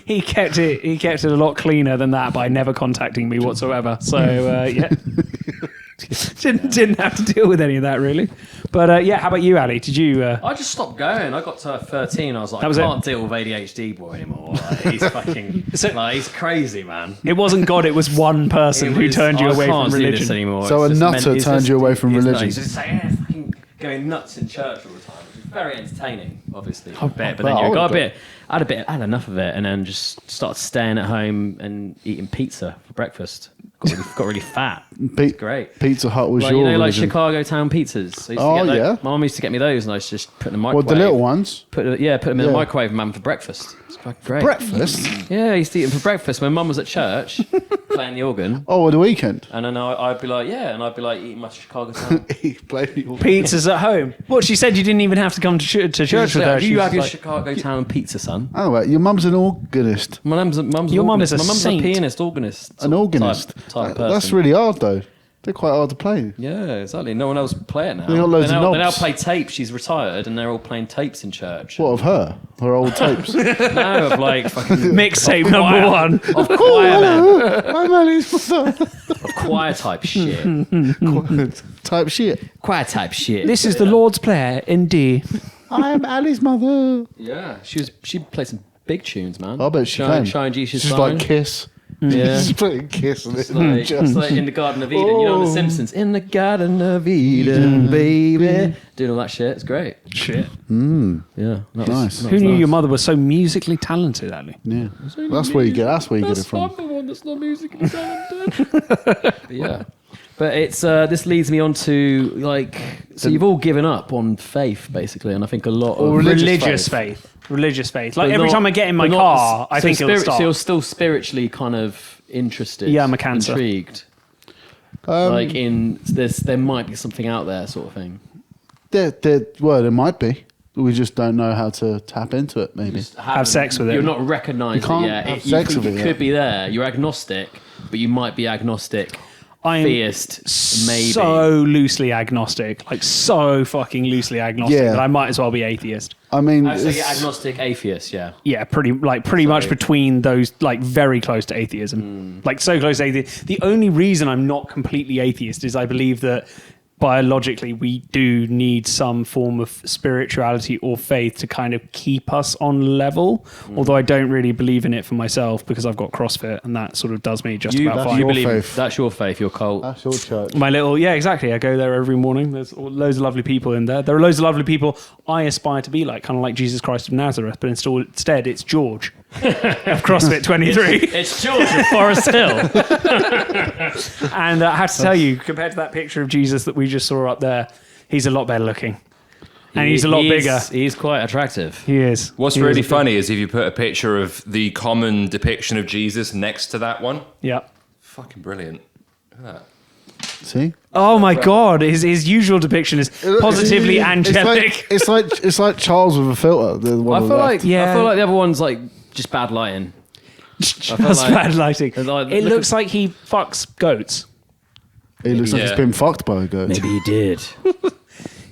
He kept it. He kept it a lot cleaner than that by never contacting me whatsoever. So yeah, didn't have to deal with any of that really. But yeah, how about you, Ali? Did you? I just stopped going. I got to 13. I was like, That was I it. can't deal with ADHD boy anymore. Like, he's fucking, like, he's crazy, man. It wasn't God. It was one person It who was- turned you I away can't from do religion. this anymore. So It's a just nutter he's turned just- you away from he's religion? He's just saying, fucking going nuts in church all the time. Which is very entertaining, obviously. A bit, but then well, you got but- I had enough of it, and then just started staying at home and eating pizza for breakfast. Got really fat. It's great. Pizza Hut was Like, your like religion. Chicago town pizzas. I used to Oh, get those. yeah? My mum used to get me those, and I used to just put them in the What, microwave. the little ones? Put them in the Yeah. microwave, man, for breakfast. It's fucking great. Breakfast? Yeah, I used to eat them for breakfast when mum was at church playing the organ. Oh, at the weekend? And then I'd be like, eating my Chicago town. He played me all. Pizzas at home. What she said, you didn't even have to come to church with her. Do She you was have your like- Chicago town pizza, son? Oh, wait, your mum's an organist. My mum's Your an mum is organist. a My mum's saint. a pianist, organist. An sort of organist. Type That's person. really hard, though. They're quite hard to play. Yeah, exactly. No one else play it now. They got loads they of now, they now knobs. play tapes. She's retired, and they're all playing tapes in church. What, of her? Her old tapes? No, of like fucking Mixtape number one. of choir, man. I'm Ali's mother. Of choir type shit. Type shit. Choir type shit. This is the Lord's Prayer in D. I'm Ali's mother. Yeah, she played some big tunes, man. I bet she Shine, can. Shine Jesus, She's shine. like Kiss. Yeah. She's playing Kiss. And It's like in the Garden of Eden. You know, in The Simpsons. In the Garden of Eden, baby. Doing all that shit. It's great. Shit. Yeah. That was- Nice. that Who was knew nice. your mother was so musically talented, Ali? Yeah. That's where you get. That's where you get it from. I'm the one that's not musically talented. But yeah. But it's this leads me on to like so you've all given up on faith basically, and I think a lot of religious faith. Religious faith. Like but every not- time I get in my but not- car, I so think it'll stop. So you're still spiritually kind of interested. Yeah, I'm a cancer. Intrigued. Like there might be something out there, sort of thing. Well, there might be. We just don't know how to tap into it. Maybe. Just Have sex with it. You're not recognised You can't it yet. have sex with it could yet. be there. You're agnostic, but you might be agnostic. I'm Theist, maybe. so loosely agnostic, like so fucking loosely agnostic Yeah. that I might as well be atheist. I mean, I say it's- agnostic, atheist. Yeah. Yeah, pretty much between those, like very close to atheism, like so close to atheism. The only reason I'm not completely atheist is I believe that biologically we do need some form of spirituality or faith to kind of keep us on level. Although I don't really believe in it for myself because I've got CrossFit and that sort of does me just about that's fine. You your believe faith. that's your faith, your cult. that's your church. My little, yeah, exactly. I go there every morning. There's loads of lovely people in there. There are loads of lovely people I aspire to be like, kind of like Jesus Christ of Nazareth, but instead it's George of CrossFit 23. It's George of Forest Hill. And I have to tell you, compared to that picture of Jesus that we just saw up there, he's a lot better looking. And he's a lot bigger. He's quite attractive. He is. What's He is really a big- funny is if you put a picture of the common depiction of Jesus next to that one. Yeah. Fucking brilliant. Look at that. See, Oh my God. His usual depiction is positively angelic. It's like Charles with a filter. The one I on feel the like left. Yeah. I feel like the other one's like just bad lighting. Just like- bad lighting. Like, It look looks like he fucks goats. He looks like he's Yeah. been fucked by a goat. Maybe he did.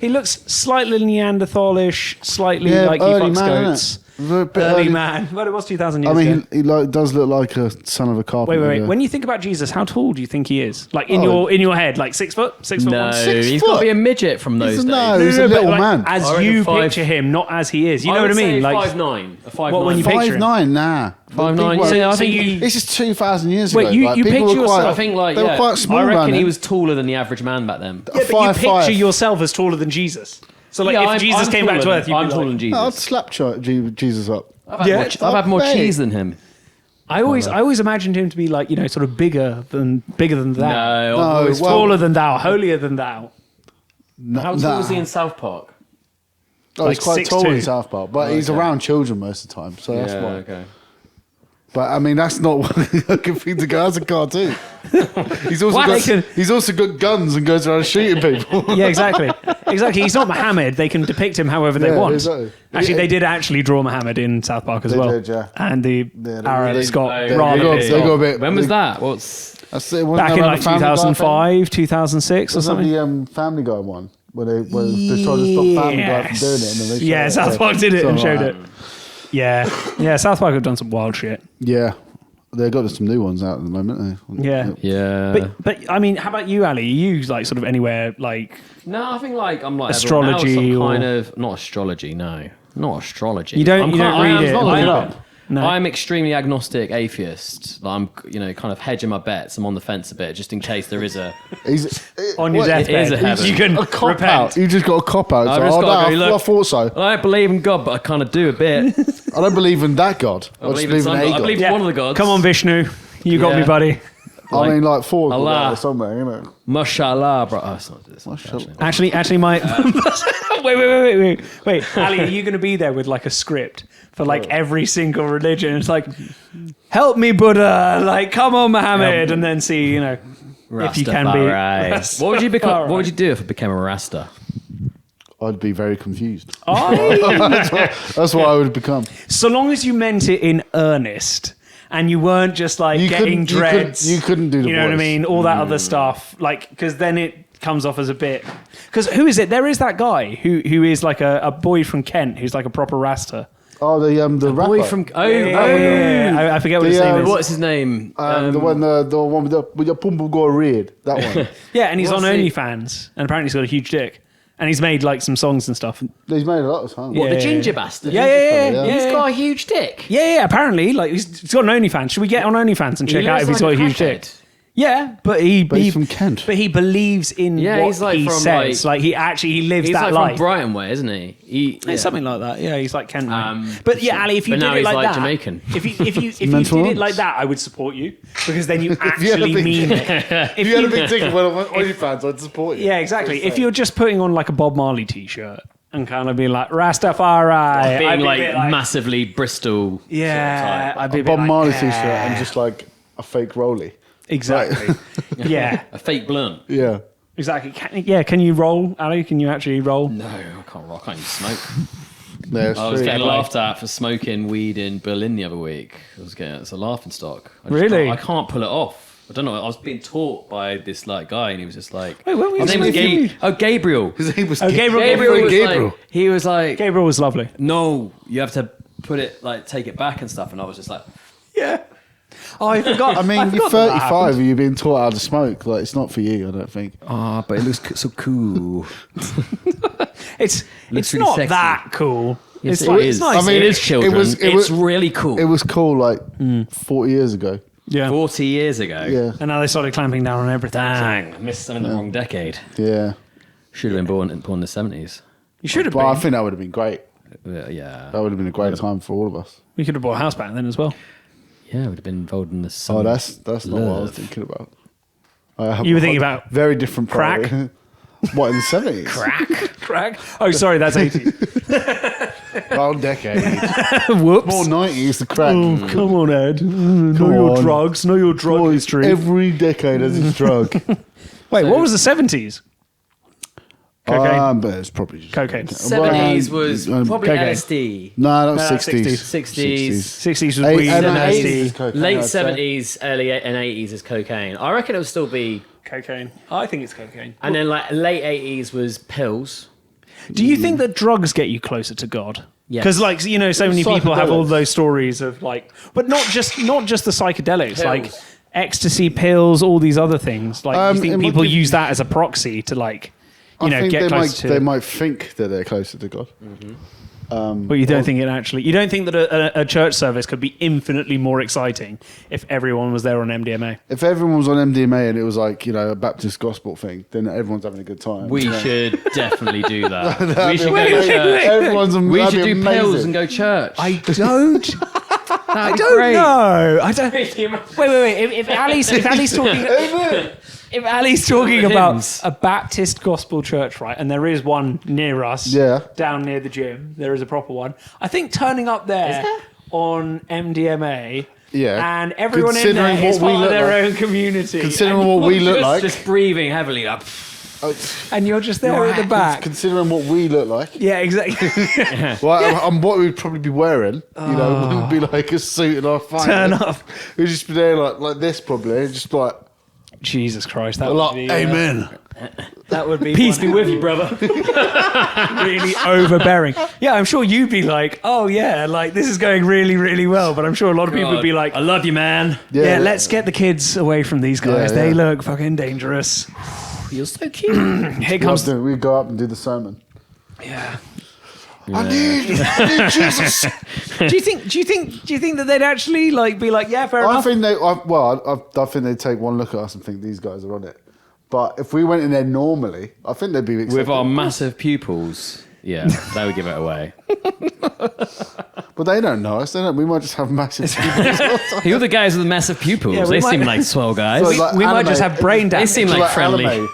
He looks slightly Neanderthalish, slightly Yeah, like he early fucks man, goats. innit? A bit Early early. man. Well, it was 2,000 years I ago. mean, he like does look like a son of a carpenter. Wait. yeah. When you think about Jesus, how tall do you think he is? Like in Oh. your head, like 6 foot, 6 foot No, one. 6 he's got to foot. be a midget from those days. No, he's a but little like, man. as I reckon you 5 picture him, not as he is. You know what I mean? Like 5'9". A 5'9". What, when you picture him? 5'9", nah. 5'9". People- Yeah, I so think you- he- This is 2,000 years Wait, ago. you people picture were yourself- I think like they yeah, were quite small. I reckon man, he eh? was taller than the average man back then. Yeah, but you 5'5". picture yourself as taller than Jesus. So like Yeah, if Jesus came back to taller Earth, than- you'd I'm be taller like, than Jesus. I'd slap Jesus up. I've had Yeah. more, I've had more Mate. cheese than him. I always imagined him to be like, sort of bigger than thou. No, No, always well- Taller than thou, holier than thou. How tall was he in South Park? Oh, he's like quite tall 6'2". in South Park, but he's around children most of the time, so that's why. okay. But I mean, that's not a good thing to go as a cartoon. He's also Why got, they can- he's also got guns and goes around shooting people. Yeah, exactly. He's not Muhammad. They can depict him however they Yeah, want. exactly. Actually, Yeah. they did actually draw Muhammad in South Park as They well. did, yeah. And the Yeah, Arab they- Scott they- They rather got, big. they got a bit. When was that? What's That's it. Back in like Family Guy thing? 2005, 2006 or Was that something. the Family Guy one? Where they tried to stop Family Guy from doing it, and then they Yeah, showed it. South Park did it and Something showed like it. Yeah, South Park have done some wild shit. that. Yeah, they've got some new ones out at the moment. Yeah. yeah? But I mean, how about you, Ali? Are you like sort of anywhere like No, I think like I'm like Astrology everyone else, I'm or- kind of not astrology. No, not astrology. You don't- I'm you don't I am- read it not and like look that. it? No. I'm extremely agnostic atheist. Like, I'm kind of hedging my bets. I'm on the fence a bit just in case there is a. He's on your what- deathbed? is a heaven. You can a cop repent. out. You just got a cop out. I've So, just oh, gotta no, go, I look. thought so. I don't believe in God, but I kind of do a bit. I don't believe in that God. I, just believe in believe in some a God. I God. believe- Yeah. One of the gods. Come on, Vishnu. You got Yeah. me, buddy. I mean, like Thor Allah. or somewhere, you know. Mashallah, bro. Oh, it's not this. Actually, my wait. Ali, are you going to be there with like a script for like every single religion? It's like, help me, Buddha. Like, come on, Muhammad, and then see, if you can be. Rastafari. What would you become? What would you do if I became a Rasta? I'd be very confused. Oh. That's what I would become. So long as you meant it in earnest. And you weren't just like You getting couldn't- dreads. you couldn't do the You know what I voice. mean? All that other stuff. Like, because then it comes off as a bit. Because who is it? There is that guy who is like a boy from Kent who's like a proper Rasta. Oh, the rapper. Boy from I forget what his The, name is. what's his name? the one with your pum pum go red. That one. Yeah, and he's What's on he- OnlyFans, and apparently he's got a huge dick, and he's made like some songs and stuff. He's made a lot of songs. Yeah. the ginger bastard. Yeah. He's got a huge dick. Yeah. Apparently, like he's got an OnlyFans. Should we get on OnlyFans and check out if he's got a huge dick? Yeah, but he's from Kent. But he believes in Yeah, what he's like he from, says. Like he lives He's that like life. from Brighton way, isn't he? It's Yeah. something like that. Yeah, he's like Kent. Um, but yeah, Ali, if you but did now it he's like like that, Jamaican. if you Mental did it illness. like that, I would support you because then you you had a actually big- mean it. If If you had a big dick and went on OnlyFans, I'd support you. yeah, exactly. If you're just putting on like a Bob Marley t-shirt and kind of being like Rastafari, I'd being be a like, bit massively Bristol. yeah, I'd be a bit Bob like, Marley eh. t-shirt and just like a fake rolly. Exactly. Yeah, A fake blunt. Yeah. exactly. Can you roll, Ali? Can you actually roll? No, I can't rock. I can't even smoke. There's I was three. getting laughed at for smoking weed in Berlin the other week. It's a laughing stock. Really? I can't pull it off. I don't know. I was being taught by this like guy, and he was just like, Wait, when were you his name was smoking weed? Gabriel. His name was Gabriel- Gabriel was Gabriel. like, he was like, Gabriel was lovely. no, you have to put it like take it back and stuff. And I was just like, Yeah. Oh, I forgot. I mean, you're forgot that 35 and you're being taught how to smoke. Like, it's not for you, I don't think. ah, but it looks so cool. It's Looks really not sexy. that cool. Yes, it's it like, is. It's nice. I mean, it is children. it it's was- really cool. It was cool like 40 years ago. yeah. 40 years ago. Yeah. And now they started clamping down on everything. Dang, I missed some in the wrong decade. Yeah. Should have been born in the 70s. You should have But I been. think that would have been great. Yeah. That would have been a great time for all of us. We could have bought a house back then as well. Yeah, would have been involved in the sun. Oh, that's not what I was Love. thinking about. I have You were a thinking about very different crack? priority. What, in the 70s? Crack. Oh, sorry, that's 80. Whole decade. Whoops. More 90s, the crack. Oh, come on, Ed. Know Come your on. drugs. Know your drug Boys, history. every decade has its drug. Wait, what was the 70s? Cocaine. But it's probably just Cocaine. 70s was probably cocaine. LSD. No, that was No, that's 60s. 60s. 60s was Eight- weed and and 80s is LSD. cocaine, Late I'd say. 70s, early and 80s is cocaine. I reckon it would still be Cocaine. I think it's cocaine. And then like late 80s was pills. Do you think that drugs get you closer to God? Yes. Because, like, you know, so many people have all Psychedelics. those stories of like, but not just the psychedelics, Pills. like ecstasy pills, all these other things. Like, you it think might people be- use that as a proxy to, like, you I know, think get they closer might to. they might think that they're closer to God. But you don't think it actually. You don't think that a church service could be infinitely more exciting if everyone was there on MDMA. If everyone was on MDMA and it was like, you know, a Baptist gospel thing, then everyone's having a good time. We Yeah. should definitely do that. we That'd should be go to amazing. church. Everyone's We that'd should be do amazing. pills and go church. I don't. I don't know. I don't. Wait. If Ali's talking. If Ali's talking about Hymns. a Baptist gospel church, right, and there is one near us, Yeah. down near the gym, there is a proper one. I think turning up there on MDMA, Yeah. and everyone in there Considering is what we part of look their like. own community, Considering what we look like, Just breathing heavily. Like, and you're just there at the back. considering what we look like, Yeah, exactly. well, and what we'd probably be wearing, you know, wouldn't be like a suit and a fine. Turn up. We'd just be there like this, probably, just like, Jesus Christ, that like would be amen. That would be peace one be with you, brother. really overbearing. Yeah, I'm sure you'd be like, oh yeah, like this is going really, really well. But I'm sure a lot of people would be like, I love you, man. yeah, let's get the kids away from these guys. Yeah, They yeah. look fucking dangerous. You're so cute. Here comes. We'd go up and do the sermon. Yeah. I need Jesus. Do you think that they'd actually like be like, yeah, fair I enough? think I think they'd take one look at us and think these guys are on it. But if we went in there normally, I think they'd be With accepting. our massive pupils, yeah, they would give it away. But they don't know us. They don't. We might just have massive. Who are the guys with the massive pupils? Yeah, we They might- seem like swell guys. So, like, we might anime. just have brain They damage. seem like friendly. anime.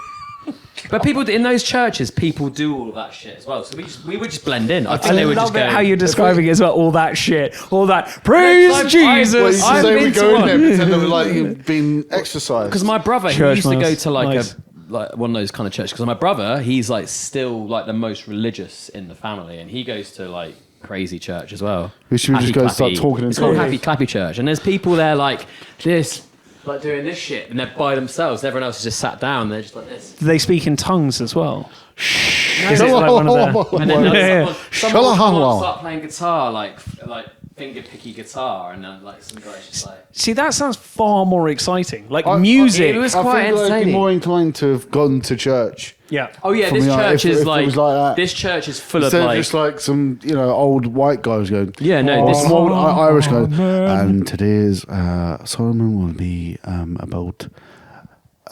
But people in those churches, people do all of that shit as well. So we would just blend in. I think I they would love just it go. how you're describing it as well. All that shit, all that praise I've- Well, Jesus. you I've say we been go to in one. there pretend that we're like being exercised. Because my brother, he Church used to go mouse. to like Nice. like one of those kind of churches. Because my brother, he's like still like the most religious in the family, and he goes to like crazy church as well. We should just go and start talking in It's called tongues. Happy Clappy Church, and there's people there like this, like doing this shit, and they're by themselves. Everyone else is just sat down. They're just like this. Do they speak in tongues as well? Is it like one of the? And then Yeah. someone will come Shalom. up, start playing guitar, like finger picky guitar, and then like some guys just like. See, that sounds far more exciting. Like I- music. it was I quite think I'd be entertaining. more inclined to have gone to church yeah. Oh yeah, From this the- church if is it like, was like that. this church is full instead of of like just like some old white guys going. yeah no Or this some old Irish guys. And today's sermon will be about.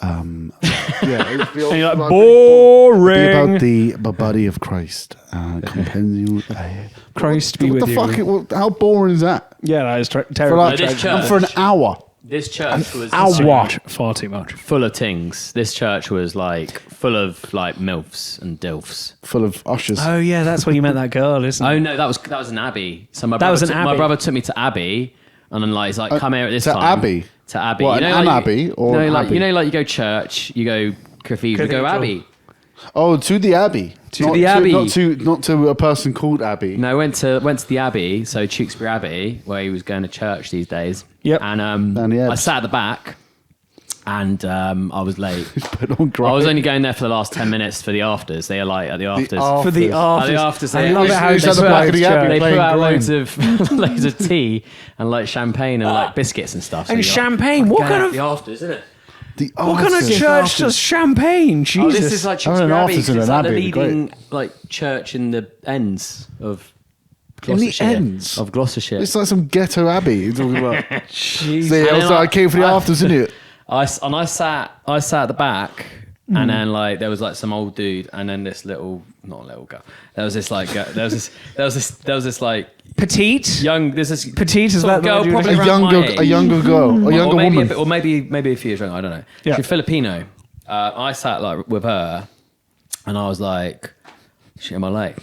Yeah, it'd be And you're like, like, boring. about the body of Christ. Compendium. Christ be What with the you. fuck? How boring is that? Yeah, that is For terrible. like, this church- and for an hour. this church was Hour. Far too much. full of things. This church was like full of like milfs and dilfs. Full of ushers. Oh yeah, that's when you met that girl, isn't it? Oh no, that was an abbey. So my That was an my abbey. brother took me to Abbey, and then like he's like, come here at this to time. Abbey? To Abbey. What, an like, abbey or no, an like abbey? you know, like you go church, you go cathedral, you go Cathedral. Abbey. Oh, to the Abbey. To the Abbey. Not to a person called Abbey. No, I went to the Abbey, so Tewkesbury Abbey, where he was going to church these days. Yep. And Down the I Ebbs. sat at the back, and I was late. Put on I was grey. only going there for the last 10 minutes for the afters. They are like at the afters. For the afters. At the afters. afters, I they- love it how Who's they at the put back out of the church. Abbey? They playing put out green. loads of tea and like champagne and like biscuits and stuff. So And you're champagne. What going kind out of the afters, isn't it? what kind of church does champagne? Jesus. Oh, this is like Having Tewkesbury an Abbey. afters in It's an like the abbey would be leading like church in the ends of In the Gloucestershire. ends? Of Gloucestershire. It's like some ghetto Abbey you're talking about. Jesus. See, And then I came for the afters, didn't it? I sat at the back, and then like there was like some old dude, and then this little, not a little girl. There was this like there was this like Petite. young. There's this Petite, is sort that of the girl, word you probably would A around my younger, age. a younger girl, a younger or maybe woman. or maybe a few years younger. I don't know. Yeah. She's Filipino. I sat like with her, and I was like, "Shit, am I late?"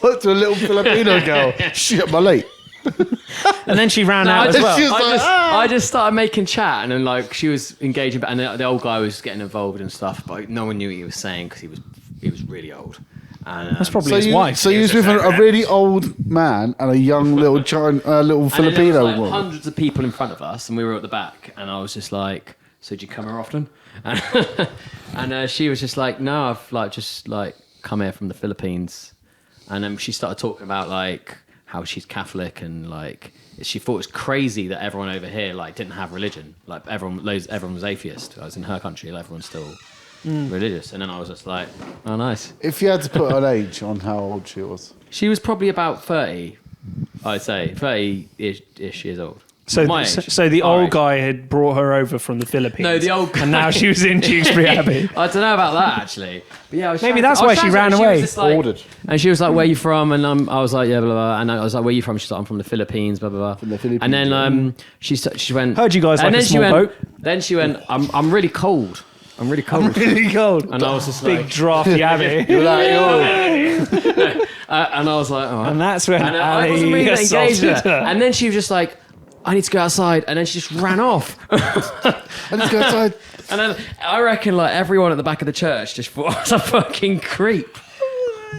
What to a little Filipino girl? Shit, am I late? And then she ran out I as just, well. She was like, I just started making chat, and then like she was engaging, and the old guy was getting involved and stuff, but no one knew what he was saying because he was really old. And, That's probably So his you, wife. so you was with a really old man and a young little and little then there was, Filipino like, woman. hundreds of people in front of us, and we were at the back, and I was just like, so do you come here often? And she was just like, no, I've like just like come here from the Philippines. And then she started talking about like how she's Catholic and like she thought it was crazy that everyone over here like didn't have religion. Like everyone was atheist. I was in her country, like, everyone's still religious. And then I was just like, oh, nice. If you had to put an age on how old she was, She was probably about 30, I'd say, 30-ish years old. So, My age. so the Our old age. guy had brought her over from the Philippines. No, the old guy. And now she was in Tewkesbury Abbey. I don't know about that, actually. But yeah, I was Maybe chatting- that's I was why she chatting to ran her, away. was just like- ordered. And she was like, where are you from? And I was like, yeah, blah, blah, blah. And I was like, where are you from? She's like, I'm from the Philippines, blah, blah, blah. From the Philippines, And then yeah. she went... Heard you guys and like a then she small went, boat. Then she went, I'm really cold. I'm really cold. Really cold. And I was just Big like... drafty Abbey. you're like, oh, and I was like, all right. And that's when And I Ali wasn't really that engaged assaulted with her. her. And then she was just like, I need to go outside. And then she just ran off. I just go outside. And then I reckon like everyone at the back of the church just thought I was a fucking creep.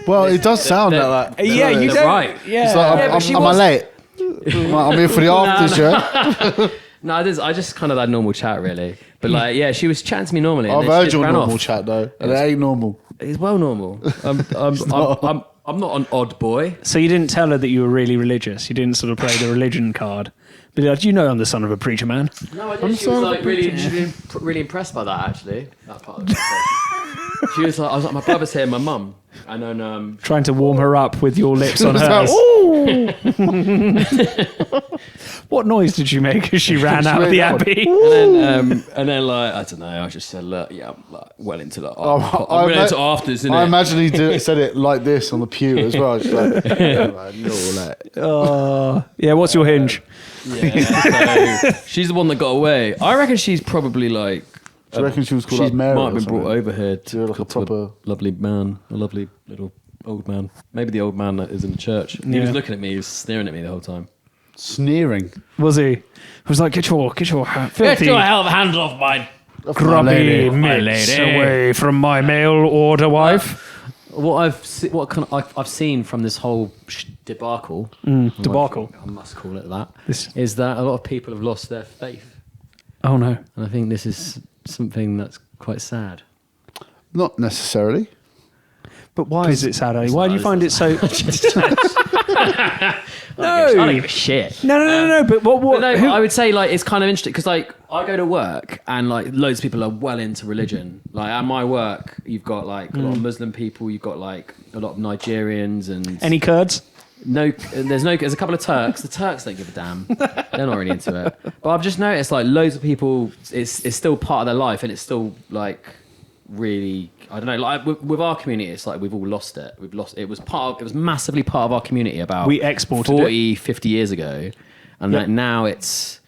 Well, it does sound they're- like that. Yeah, you They're don't. right. Yeah. It's like, Yeah, but she am I was- late? I'm here for the after show. No, I just kind of had normal chat really. But like, yeah, she was chatting to me normally. and I've then she heard just your ran normal off. chat though, and it ain't normal. It's well normal. I'm not an odd boy. So you didn't tell her that you were really religious. You didn't sort of play the religion card. But like, do you know I'm the son of a preacher man? No, I did. She was like really impressed by that actually. That part of the conversation. She was like, I was like, my brother's here, my mum. And then Trying to warm her up with your lips on It's hers. like, What noise did she make as she ran out of the abbey? and then like I don't know. I just said, look, yeah, I'm like well into the. I'm well into afters, innit? I imagine he said it like this on the pew as well. Just like, Yeah, what's your hinge? Yeah, so she's the one that got away. I reckon she's probably like. Do you reckon she was called She like Mary? might or have been something? brought over here to, like a to proper- lovely man, a lovely little old man. Maybe the old man that is in the church. He Yeah. was looking at me, he was sneering at me the whole time. Sneering. Was he? He was like, get your filthy, hell of a hand off mine. grubby mitts away from my mail order wife. I've seen from this whole debacle, Debacle. I must call it that, This- is that a lot of people have lost their faith, Oh no. and I think this is something that's quite sad. Not necessarily. But why is it sad, Ali? Why do you find it so... I don't give a shit. No. But what? But no, who- I would say like it's kind of interesting because like I go to work and like loads of people are well into religion. Like at my work, you've got like a lot of Muslim people, you've got like a lot of Nigerians and Any Kurds? there's a couple of Turks. The Turks don't give a damn. They're not really into it. But I've just noticed like loads of people. It's still part of their life and it's still like really. I don't know. Like with our community, it's like we've all lost it. We've lost. It was massively part of our community about We exported 40, 50 years ago, and Yeah. like now it's.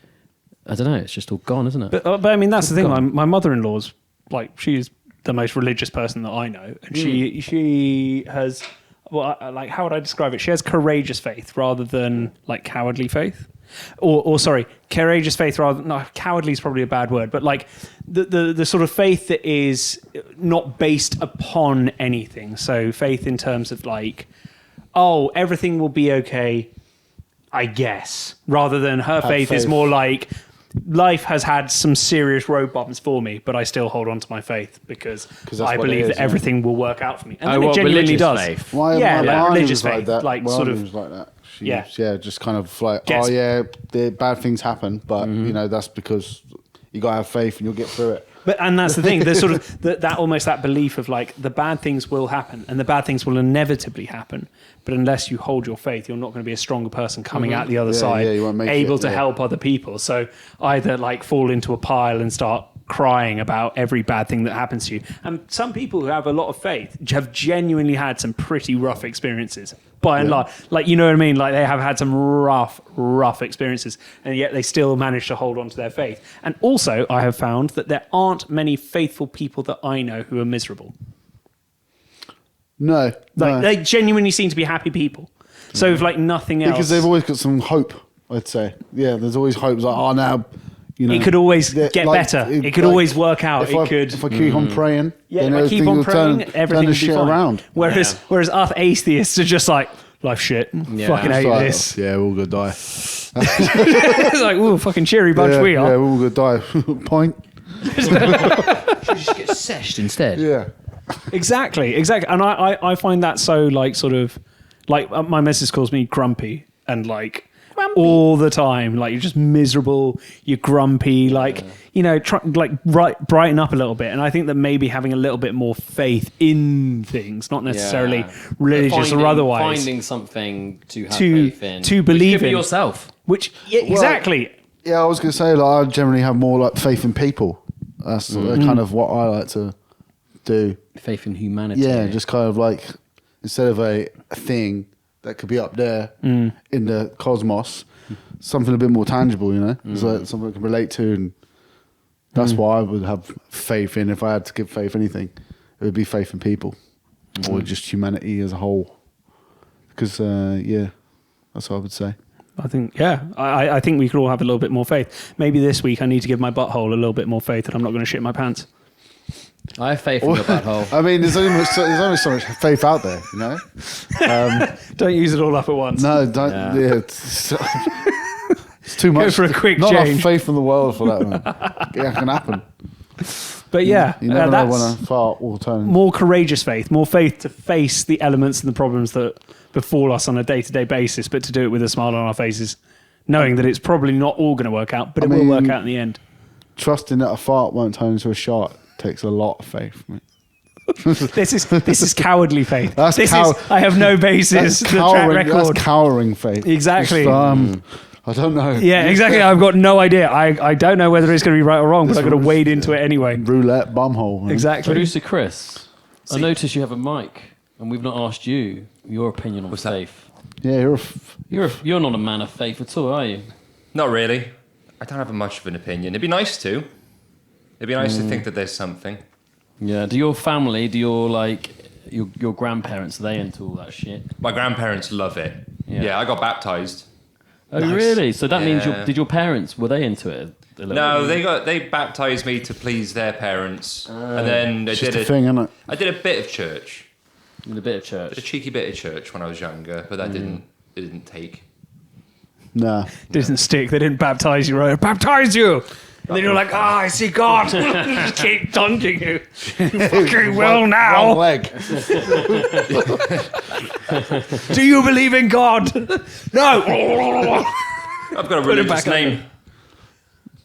I don't know. It's just all gone, isn't it? But I mean, that's the thing. Gone. My mother-in-law's like she's the most religious person that I know, and she has. Well, like how would I describe it? She has courageous faith rather than like cowardly faith, or sorry, courageous faith rather. No, cowardly is probably a bad word, but like the sort of faith that is not based upon anything. So faith in terms of like, oh, everything will be okay, I guess, rather than her faith is faith. more like life has had some serious road bumps for me, but I still hold on to my faith because that's I what it believe is, that yeah. everything will work out for me. And Oh, then it what, genuinely religious does. faith? Yeah, like Auntie religious was like faith, that. like My sort auntie of. was like that. She Yeah. was, just kind of like, Gets- oh yeah, the bad things happen, but you know that's because you gotta have faith and you'll get through it. And that's the thing. There's sort of that almost that belief of like the bad things will happen and the bad things will inevitably happen. But unless you hold your faith, you're not going to be a stronger person coming out the other Yeah, side, yeah, you won't make able it, to yeah. help other people. So either like fall into a pile and start crying about every bad thing that happens to you. And some people who have a lot of faith have genuinely had some pretty rough experiences. By and large, like, you know what I mean? Like they have had some rough experiences, and yet they still manage to hold on to their faith. And also, I have found that there aren't many faithful people that I know who are miserable. No, no. They genuinely seem to be happy people. So if like nothing else, because they've always got some hope. I'd say, yeah. There's always hope. It's like, oh, now, you know, it could always they're- get like, better. It could always work out. If I keep on praying, Yeah, then if I keep everything on will praying, turn everything the will be shit fine. around. Whereas us atheists are just like, life shit. Fucking It's hate like, this. yeah, we're all gonna die. It's like, ooh, fucking cheery bunch yeah, we are. Yeah, we're all gonna die. Point. Should just get seshed instead. Yeah. Exactly. And I find that so like sort of like my missus calls me grumpy and like all the time. Like you're just miserable, you're grumpy, like brighten up a little bit. And I think that maybe having a little bit more faith in things, not necessarily religious or otherwise, finding something to have to faith in, to believe which could be in yourself. Which exactly. Yeah, I was going to say, like, I generally have more like faith in people. That's kind of what I like to do. Faith in humanity. Yeah, just kind of like instead of a thing that could be up there in the cosmos, something a bit more tangible. It's like something I can relate to, and that's why I would have faith in. If I had to give faith anything, it would be faith in people or just humanity as a whole. Because that's what I would say. I think, I think we could all have a little bit more faith. Maybe this week I need to give my butthole a little bit more faith that I'm not going to shit my pants. I have faith in your butthole. I mean, there's only so much faith out there, Don't use it all up at once. No, don't. Yeah, it's too much. for a quick Not change. enough faith in the world for that, man. Yeah, it can happen. But yeah, You never know that's when a fart will turn. more courageous faith, more faith to face the elements and the problems that befall us on a day-to-day basis, but to do it with a smile on our faces, knowing that it's probably not all going to work out, but it will work out in the end. Trusting that a fart won't turn into a shark takes a lot of faith. Mate. This is cowardly faith. That's I have no basis. That's The track cowering, record. that's cowering faith. Exactly. Just, I don't know. Yeah, exactly. I've got no idea. I don't know whether it's going to be right or wrong, but I've got to wade into it anyway. Roulette bumhole. Man. Exactly. Producer Chris, I notice you have a mic, and we've not asked you your opinion on faith. Yeah, You're not a man of faith at all, are you? Not really. I don't have much of an opinion. It'd be nice to. It'd be nice to think that there's something. Yeah. Do your family, your grandparents, are they into all that shit? My grandparents love it. Yeah, I got baptized. Oh, really? So that means Yeah. did your parents, were they into it? A little No, bit? they baptized me to please their parents, and then I it's did just a thing, isn't it? I did a bit of church, With a bit of a church. cheeky bit of church when I was younger, but that didn't take. Nah. Didn't stick. They didn't baptize you, right? Baptize you! And then you're like, I see God. Just keep dodging you. You fucking will Wrong now. leg. Do you believe in God? No. I've got a it religious back on. name,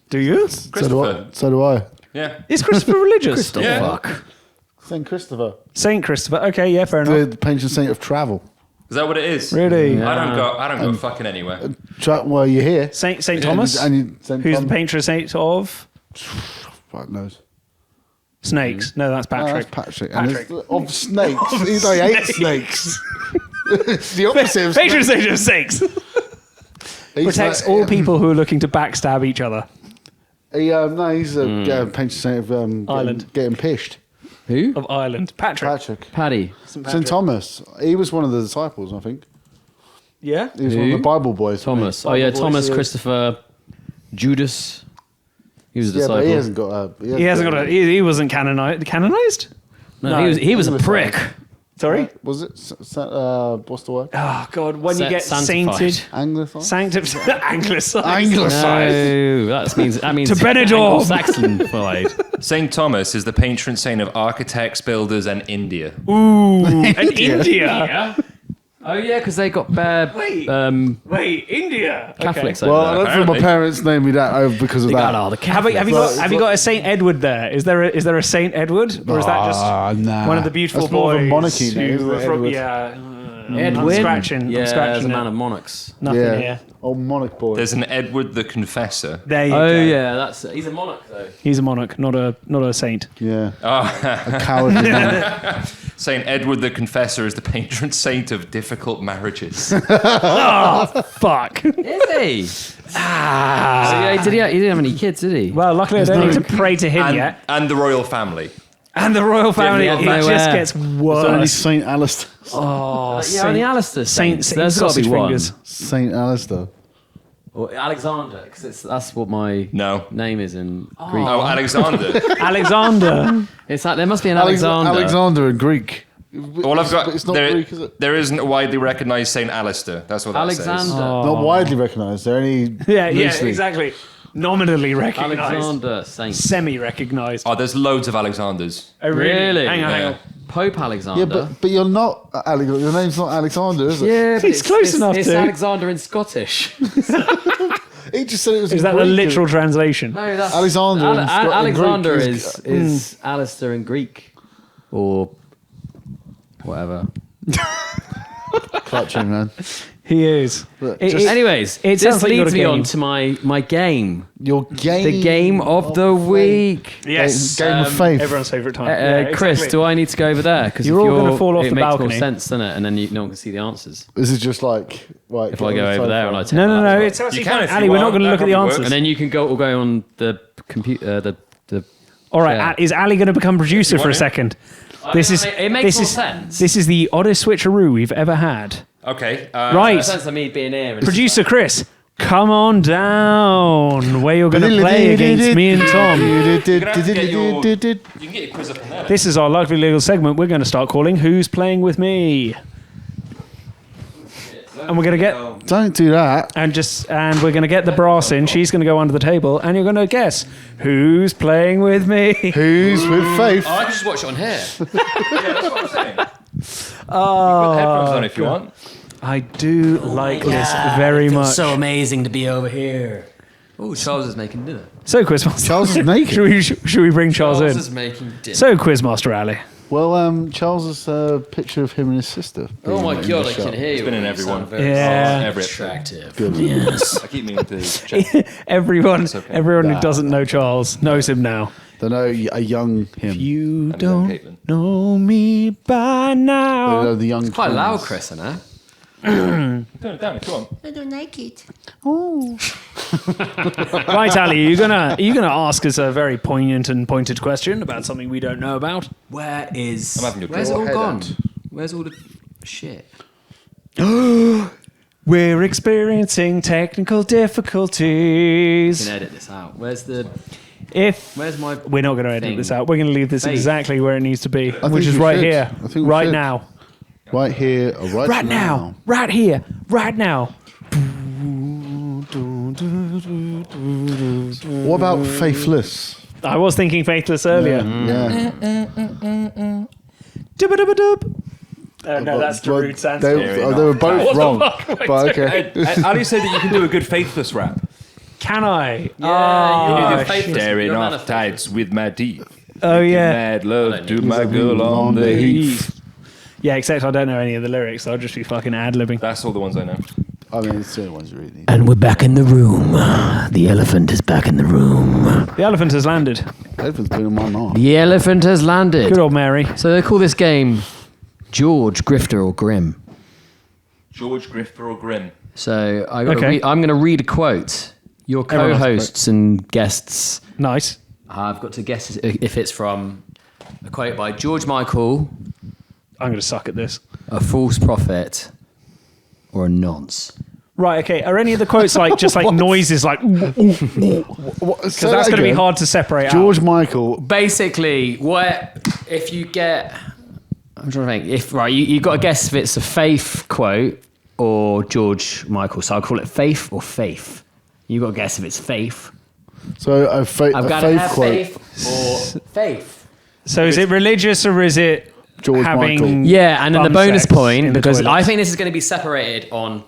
Do you? Christopher. So do I. Yeah. Is Christopher religious? Yeah. St. Christopher. Saint Christopher. Okay, yeah, fair enough. The patron saint of travel. Is that what it is? Really? I don't go fucking anywhere. Well, you're here. Saint Thomas, And you, St. who's Tom, the patron saint of Fuck knows. snakes. No, that's Oh, Patrick. that's Patrick. Patrick. And of snakes. He hates snakes. It's the opposite of Patron snakes. saint of snakes. He's Protects like- all people who are looking to backstab each other. No, he's a patron saint of Ireland. getting pished. Who? Of Ireland. Patrick. Patrick. Paddy. St. Thomas. He was one of the disciples, I think. Yeah? He was one of Who? the Bible boys. Thomas. wasn't Oh, he? yeah, Bible Thomas, boys, Christopher, Judas. He was a Yeah, disciple. but he hasn't got a... He hasn't got a. He wasn't canonized. Canonized? No, No, he was a prick. Sorry? Was it? What's the word? Oh, God. When you get Sanctified. sainted. Anglophile? Sanctified. Anglicized. Anglicized. No, that means To Benidorm. Saxon-fied. Saint Thomas is the patron saint of architects, builders, and India. Ooh. And India. Oh yeah, because they got bad Wait. Catholics. India. Catholics Okay. over Well, I there. don't think my Apparently. parents named me that because of They that. got all the Have Catholics. you got a Saint Edward there? Is there a Saint Edward, or is that just nah. one of the beautiful That's more boys? of a monarchy who name, isn't were it, from- Edward? yeah. Edwin. I'm scratching. Yeah, I'm scratching as a now. man of monarchs. Nothing Yeah. here. Old monarch boy. There's an Edward the Confessor. There you Oh go. yeah, he's a monarch though. He's a monarch, not a saint. Yeah. A cowardly man. Saint Edward the Confessor is the patron saint of difficult marriages. Fuck. Is he? So, yeah, he didn't have any kids, did he? Well, luckily I don't need to pray to him and, yet. and the royal family. And the royal family, Yeah, it no, just where? gets Only worse. Saint Alistair. Oh, yeah, only Alistair. Saint There's got to sausage be one. fingers. Saint Alistair. Or Alexander, because that's what my No. name is in Greek. Oh, Alexander. Alexander. It's like there must be an Alexander. Alexander in Greek. All I've got. But it's not there, Greek, is it? there isn't a widely recognized Saint Alistair. That's what that Alexander. says. Not widely recognised. They're only Yeah, loosely. exactly. Nominally recognised. Alexander Saint. Semi-recognised. Oh, there's loads of Alexanders. Oh, Really? Hang on, hang Yeah. on. Pope Alexander. Yeah, but you're not Alexander. Your name's not Alexander, is it? Yeah, but It's close enough It's to. Alexander in Scottish. He just said it was. Is in that the Greek. literal translation? No, that's Alexander in Scot- in Alexander Greek is Alistair in Greek, or whatever. Clutching, man. He is. Look, It- just- it- Anyways, it this sounds like you got leads a me game. on to my game, Your game. the game of the week. Yes. Game of faith. Everyone's favourite time. Chris, do I need to go over there? Because You're all gonna fall off it the makes balcony. more sense, doesn't it? And then no one can see the answers. This is just like right. If I go over there and I take No, no, that no. as It's actually You can fine. if you Ali, we're not want. going to That look at the probably answers. works. and then you can go on the computer. The All right. Yeah. Is Ali going to become producer for a want it. second? This is. it makes this more is, sense. This is the oddest switcheroo we've ever had. Okay. Right. sense of me being here. And Producer Chris, come on down. Where you're going to play against me and Tom. You can get your quiz up on there. This is our lovely little segment we're going to start calling Who's Playing With Me? And we're going to get Don't do that. and we're going to get the brass in. She's going to go under the table and you're going to guess who's playing with me. Who's with faith? I can just watch it on here. Yeah, that's what I'm saying. Put Oh, the headphones on if you want. I do like this very much. amazing to be over here. Oh, Charles is making dinner. So Quizmaster. Charles is naked. Should we bring Charles in? is making dinner. So Quizmaster Ali. Well, Charles is a picture of him and his sister. Oh my being in god, the I can shot. hear you. been in You everyone. sound very Yeah. Every attractive. Good. Yes. I keep meaning to check. Everyone okay. who doesn't know Charles knows him now. They know a young him. You And don't Caitlin. know me by They now. know the young. Quite twins. loud, Chris, isn't it? Turn it down if you want. I don't like it. Right, Ali, are you gonna ask us a very poignant and pointed question about something we don't know about? Where is... I'm having your Where's it drink. all Head gone? end. Where's all the shit? We're experiencing technical You difficulties. can edit this out. Where's my... We're not going to edit thing? this out. We're going to leave this Faith. exactly where it needs to be, think which is we right should. here, I think we right should. now, Right here, or right, right now, right here, right now. What about faithless? I was thinking faithless earlier. Yeah. Dub-a-dub-a-dub. No, that's Darude Sandstorm. They were both What the wrong. fuck am I But okay. Ali said that you can do a good faithless rap. Can I? Yeah, you do shit. faithless. Staring You're a man off of tights with my teeth. Oh yeah, Mad love to know. my girl on the heath. yeah. Except I don't know any of the lyrics. So I'll just be fucking ad-libbing. That's all the ones I know. I mean, it's the only ones you really need. And we're back in the room. The elephant is back in the room. The elephant has landed. Everyone's been on my arm. The elephant has landed. Good old Mary. So they call this game George, Grifter, or Grim. George Grifter or Grimm. So I'm Okay. going to read a quote. Your Everyone has a co-hosts and guests Nice. have got to guess if it's from a quote by George Michael, I'm going to suck at this. a false prophet, or a nonce. Right. Okay. Are any of the quotes like just like noises like? Because that's going to be hard to separate George out. Michael. Basically, what if you get? I'm trying to think. If right, you got to guess if it's a faith quote or George Michael. So I'll call it faith or faith. You got to guess if it's faith. So a, I've faith got to have quote. faith or faith. So is it religious or is it George having? Michael. Yeah, and then the bum bonus sex in point, the because toilets? I think this is going to be separated on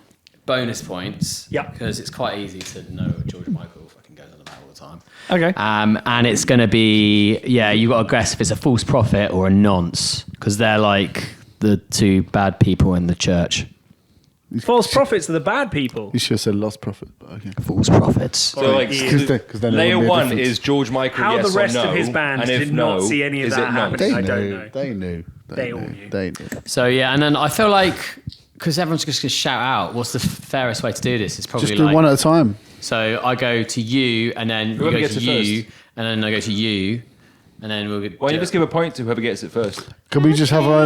bonus points. Yeah. Because it's quite easy to know what George Michael fucking goes on about all the time. Okay. And it's going to be, you got to guess if it's a false prophet or a nonce, because they're like the two bad people in the church. False prophets are the bad people. You should have said lost prophet, but okay. False prophets. So like, Because then there layer wouldn't be a one difference. is George Michael. How yes the rest or no, of his band and if did not no, see any of is that it nonce? happening. They I don't knew. know. They knew. They all knew. They knew. So yeah, and then I feel like, because everyone's just going to shout out, what's the fairest way to do this? It's probably Just do like, one at a time. so I go to you, and then you Whoever go gets to it you, and then I go to you, and then we'll get... Why don't you just give a point to whoever gets it first? Can we just have a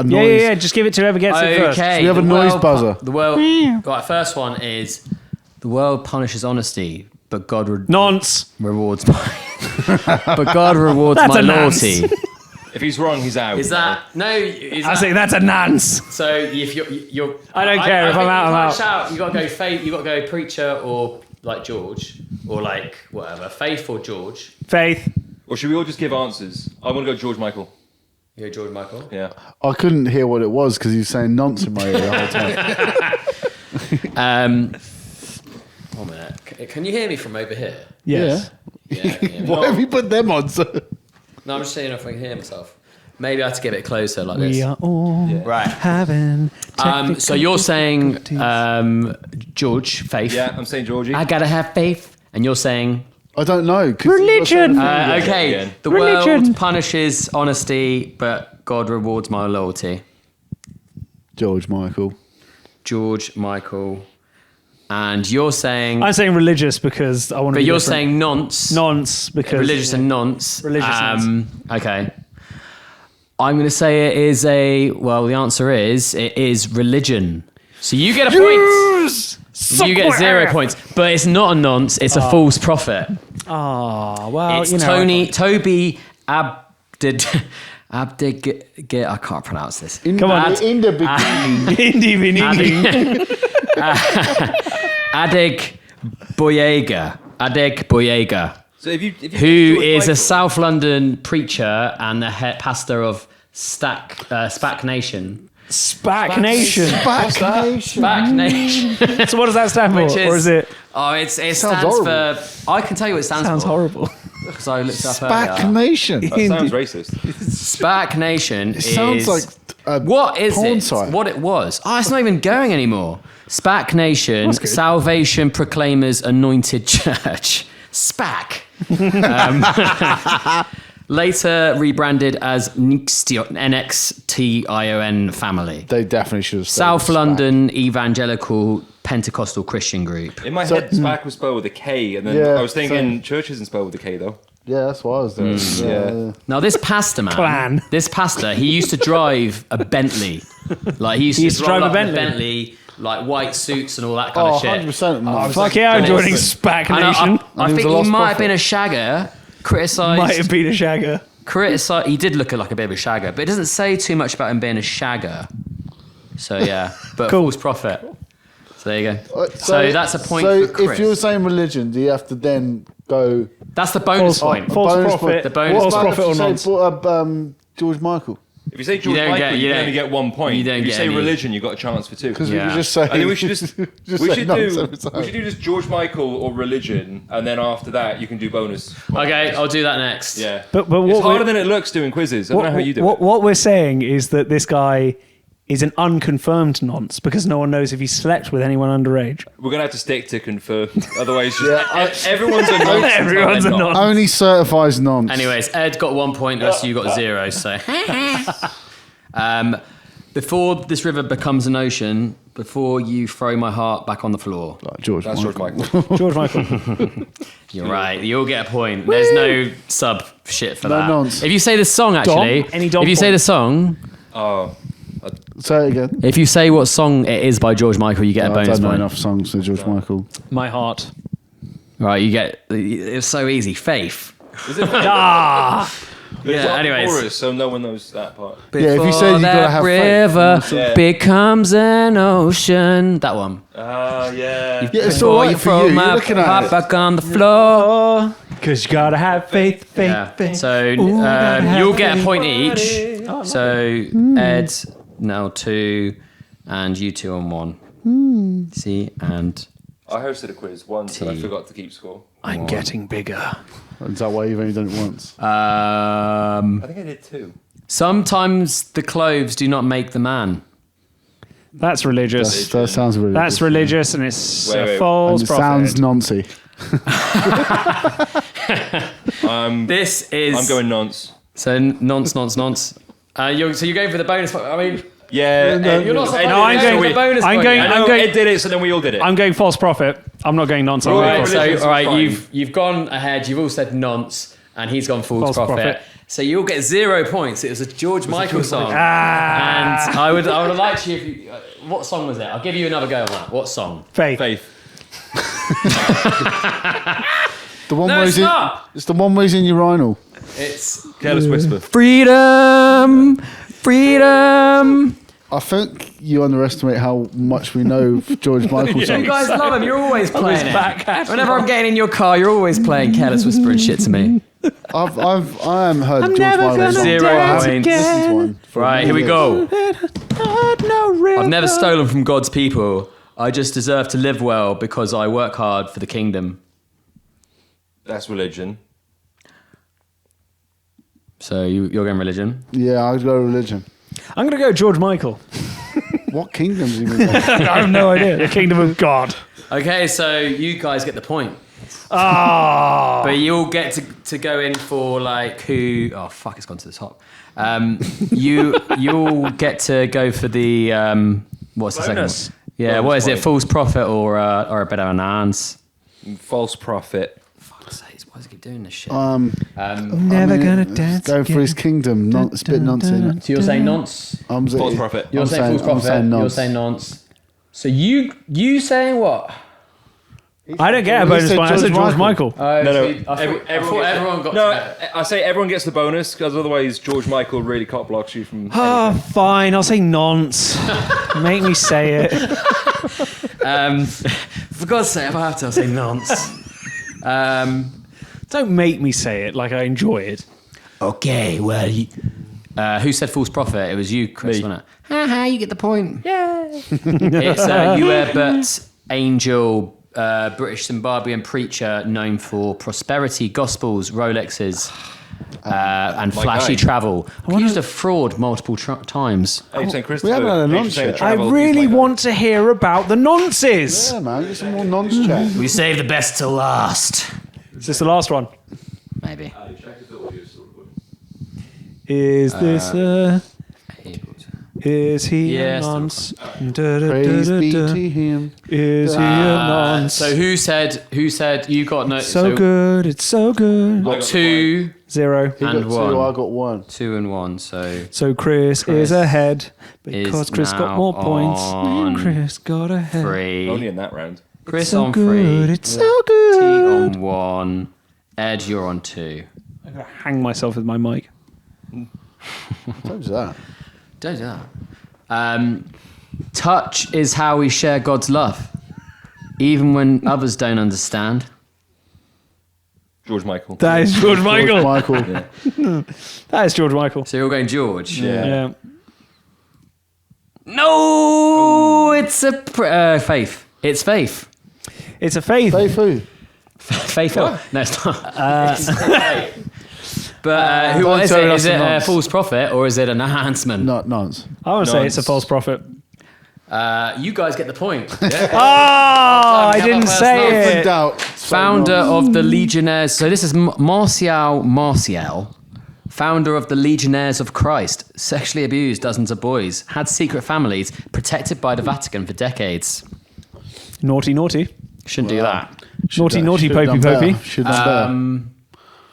noise? Yeah. Just give it to whoever gets it first. Okay. we have a the noise world buzzer? The world. Right, first one is the world punishes honesty, but God Nonce. rewards my. But God rewards That's my a nonce. loyalty. If he's wrong, he's out. Is that no? Is I that, say that's a nonce. so? If you're I don't care if I'm think out, you I'm can't out. Shout, you got to go faith. You got to go preacher or like George. or like whatever, Faith or George? Faith. Or should we all just give answers? I'm going to go George Michael. You go George Michael? Yeah. I couldn't hear what it was because he was saying nonce in my ear the whole time. 1 minute. Can you hear me from over here? Yes. Yeah. Why have you put them on, sir? No, I'm just saying if I can hear myself. Maybe I have to get a bit closer like this. We are all Right. having. So you're saying George, Faith. Yeah, I'm saying Georgie. I gotta have faith. And you're saying I don't know. 'cause Religion. okay, again. the Religion. world punishes honesty, but God rewards my loyalty. George Michael. George Michael. And you're saying, I'm saying religious because I want to. but be you're different. saying nonce. nonce because Religious and nonce. Religious nonce. Okay. I'm going to say it is the answer is, it is religion. So you get a point. You get 0 points. But it's not a nonce, it's a false prophet. Oh, well, It's you know. Toby Abdig. I can't pronounce this. Come on. In the beginning. Adeg Boyega. So if you Who George is Michael, a South London preacher and the pastor of SPAC Nation. SPAC Nation. SPAC Nation. So what does that stand for? Which is, Or is it? Oh, it stands horrible. for. I can tell you what it stands Sounds for. horrible. Because I looked it up Back earlier. Nation. that sounds racist. SPAC Nation It sounds is. like a What is porn it? site. What it was? Oh, it's not even going anymore. SPAC Nation, That's good. Salvation Proclaimers Anointed Church. SPAC. Later rebranded as NXTION Family. They definitely should have. South stayed with London Evangelical Pentecostal Christian Group. In my head, SPAC was spelled with a K, and then Yeah, I was thinking same. church isn't spelled with a K, though. SPAC. Yeah, that's what I was doing. yeah. Now this pastor man, Clan. this pastor, he used to drive a Bentley. Like he used to drive roll a up in Bentley? like white suits and all that kind Oh, of shit. 100%. man. Fuck yeah, I'm And joining it's- SPAC And Nation. I And think he was a he lost might have prophet. been a shagger. Might have been a shagger. He did look like a bit of a shagger, but it doesn't say too much about him being a shagger. So yeah, but Cool. false prophet. So there you go. So that's a point So for Chris. if you're saying religion, do you have to then go That's the bonus False- point. false bonus prophet. The bonus False point. prophet or If you say, nonce. George Michael? If you say George don't Michael, get- you you can only don't- get 1 point. you don't if you get say any. religion, you got a chance for 2. Because Yeah. we could just say. I think we should just say we should nonce do every time. just George Michael or religion, and then after that you can do bonus. Okay, I'll do that next. Yeah, But it's what harder we- than it looks doing quizzes. I don't know how you do it. What we're saying is that this guy is an unconfirmed nonce because no one knows if he slept with anyone underage. We're gonna have to stick to confirm, otherwise, Yeah, everyone's a nonce. Everyone's a until they're not. nonce. Only certifies nonce. Anyways, Ed got 1 point, the rest of you got 0. So, before this river becomes an ocean, before you throw my heart back on the floor. Like George That's Michael. George Michael. George Michael. You're right. You'll get a point. There's no sub shit for No that. nonce. If you say the song, actually, Any Dom if you say point? the song, Oh, Say it again. if you say what song it is by George Michael, you get a I bonus don't know point. enough songs to George Michael. My heart. Right, you get. It's so easy. Faith. is it? Ah! Yeah. Anyways. Chorus, so no one knows that part. Yeah, if you say Before you gotta that have river faith. Yeah. becomes an ocean. That one. Ah, yeah. Yeah, it's Before all right you for throw you. You're my looking at heart it. back on the floor. Because you gotta have faith, faith, Yeah. faith. So gotta have you'll get a faith. point each. So Ed now 2, and you 2 on 1. See, and I hosted a quiz once and I T. forgot to keep score. I'm getting bigger. Is that why you've only done it once? I think I did 2. sometimes the clothes do not make the man. That's religious. That sounds really That's good. religious and it's Wait, a wait. false And it prophet. sounds noncy. This is I'm going nonce. so nonce. So you're going for the bonus point. I mean, Yeah. you're not supposed No, I'm to going- go for the bonus I'm point. going- I I'm know going- Ed did it, so then we all did it. I'm going false prophet. I'm not going nonce. I'm All going right, false. So, Religion's all right, fine. you've gone ahead. You've all said nonce, and he's gone false False prophet. prophet. So you'll get 0 points. It was a George Michael song, Ah, and I would have liked you if you. What song was it? I'll give you another go on that. What song? faith. Faith. The one No, where it's he's in, not. it's the one where he's in urinal. It's Careless Whisper. freedom. I I think you underestimate how much we know of George Michael songs. You guys love him. You're always playing back it. catalogue. Whenever I'm getting in your car, you're always playing Careless Whisper and shit to me. I haven't heard George Michael gonna song. 0 I have points. listened to one for Right, here we years. go. I've never stolen from God's people. I just deserve to live well because I work hard for the kingdom. That's religion. So you're going religion? Yeah, I'd go religion. I'm going to go George Michael. What kingdoms you mean? I have no idea. The kingdom of God. Okay, so you guys get the point. Ah. But you'll get to go in for like who... Oh, fuck, it's gone to the top. You'll get to go for the... what's the second Bonus. one? Yeah, Bonus what is it? point. False prophet or a bit of an ans? False prophet. Fuck's sake, why does he keep doing this shit? Never gonna it's dance going for his kingdom. It's a bit nonsense. So you're saying nonce? False prophet. You're saying false prophet. saying You're nonce. saying nonce. So you saying what? I don't get a bonus said point. I said George George Michael. Oh, No, no. I thought everyone got No, to I say everyone gets the bonus because otherwise George Michael really cop blocks you from. Oh, fine. I'll say nonce. Make me say it. For God's sake, if I have to, I'll say nonce. Don't make me say it like I enjoy it. Okay, well, Who said false prophet? It was you, Chris, wasn't it? Haha, you get the point. Yay! It's Uebert Angel, British Zimbabwean preacher known for prosperity gospels, Rolexes, and flashy guy. travel. Accused of fraud multiple times. 8% Christopher. We haven't had a 8% nonce yet. I travel, really he's my guy. want to hear about the nonces. Yeah, man, get some more nonsense chat. We save the best till last. Is this the last one? Maybe. Is this Is he Yes. a nonce? Praise be to him. Is he a nonce? So who said you got no? So good, it's so good. Got 2, 0. He And got one. 2, I got 1. 2 and 1. So So Chris is ahead because is Chris got now more points. on Chris got ahead. 3. Only in that round. Chris So on good, 3. it's so T good. on 1. Ed, you're on 2. I'm gonna hang myself with my mic. What was that? Don't do that. Touch is how we share God's love, even when others don't understand. George Michael. That is George Michael. George Michael. That is George Michael. So you're going George. Yeah. No, it's a faith. It's faith. It's a faith. Faith who? Faith. No, it's not. But who Don't is tell it? us Is it the a nonce. false prophet or is it an enhancement? Not nonce. I want to say it's a Nonce. false prophet. You guys get the point. Oh, I Have didn't a first say nonce. In it. doubt. Founder of the Legionnaires. So this is Martial, founder of the Legionnaires of Christ. Sexually abused dozens of boys. Had secret families. Protected by the Vatican for decades. Naughty, naughty. Shouldn't do that. Naughty, naughty, Should've popey, done better. popey. Should've done better.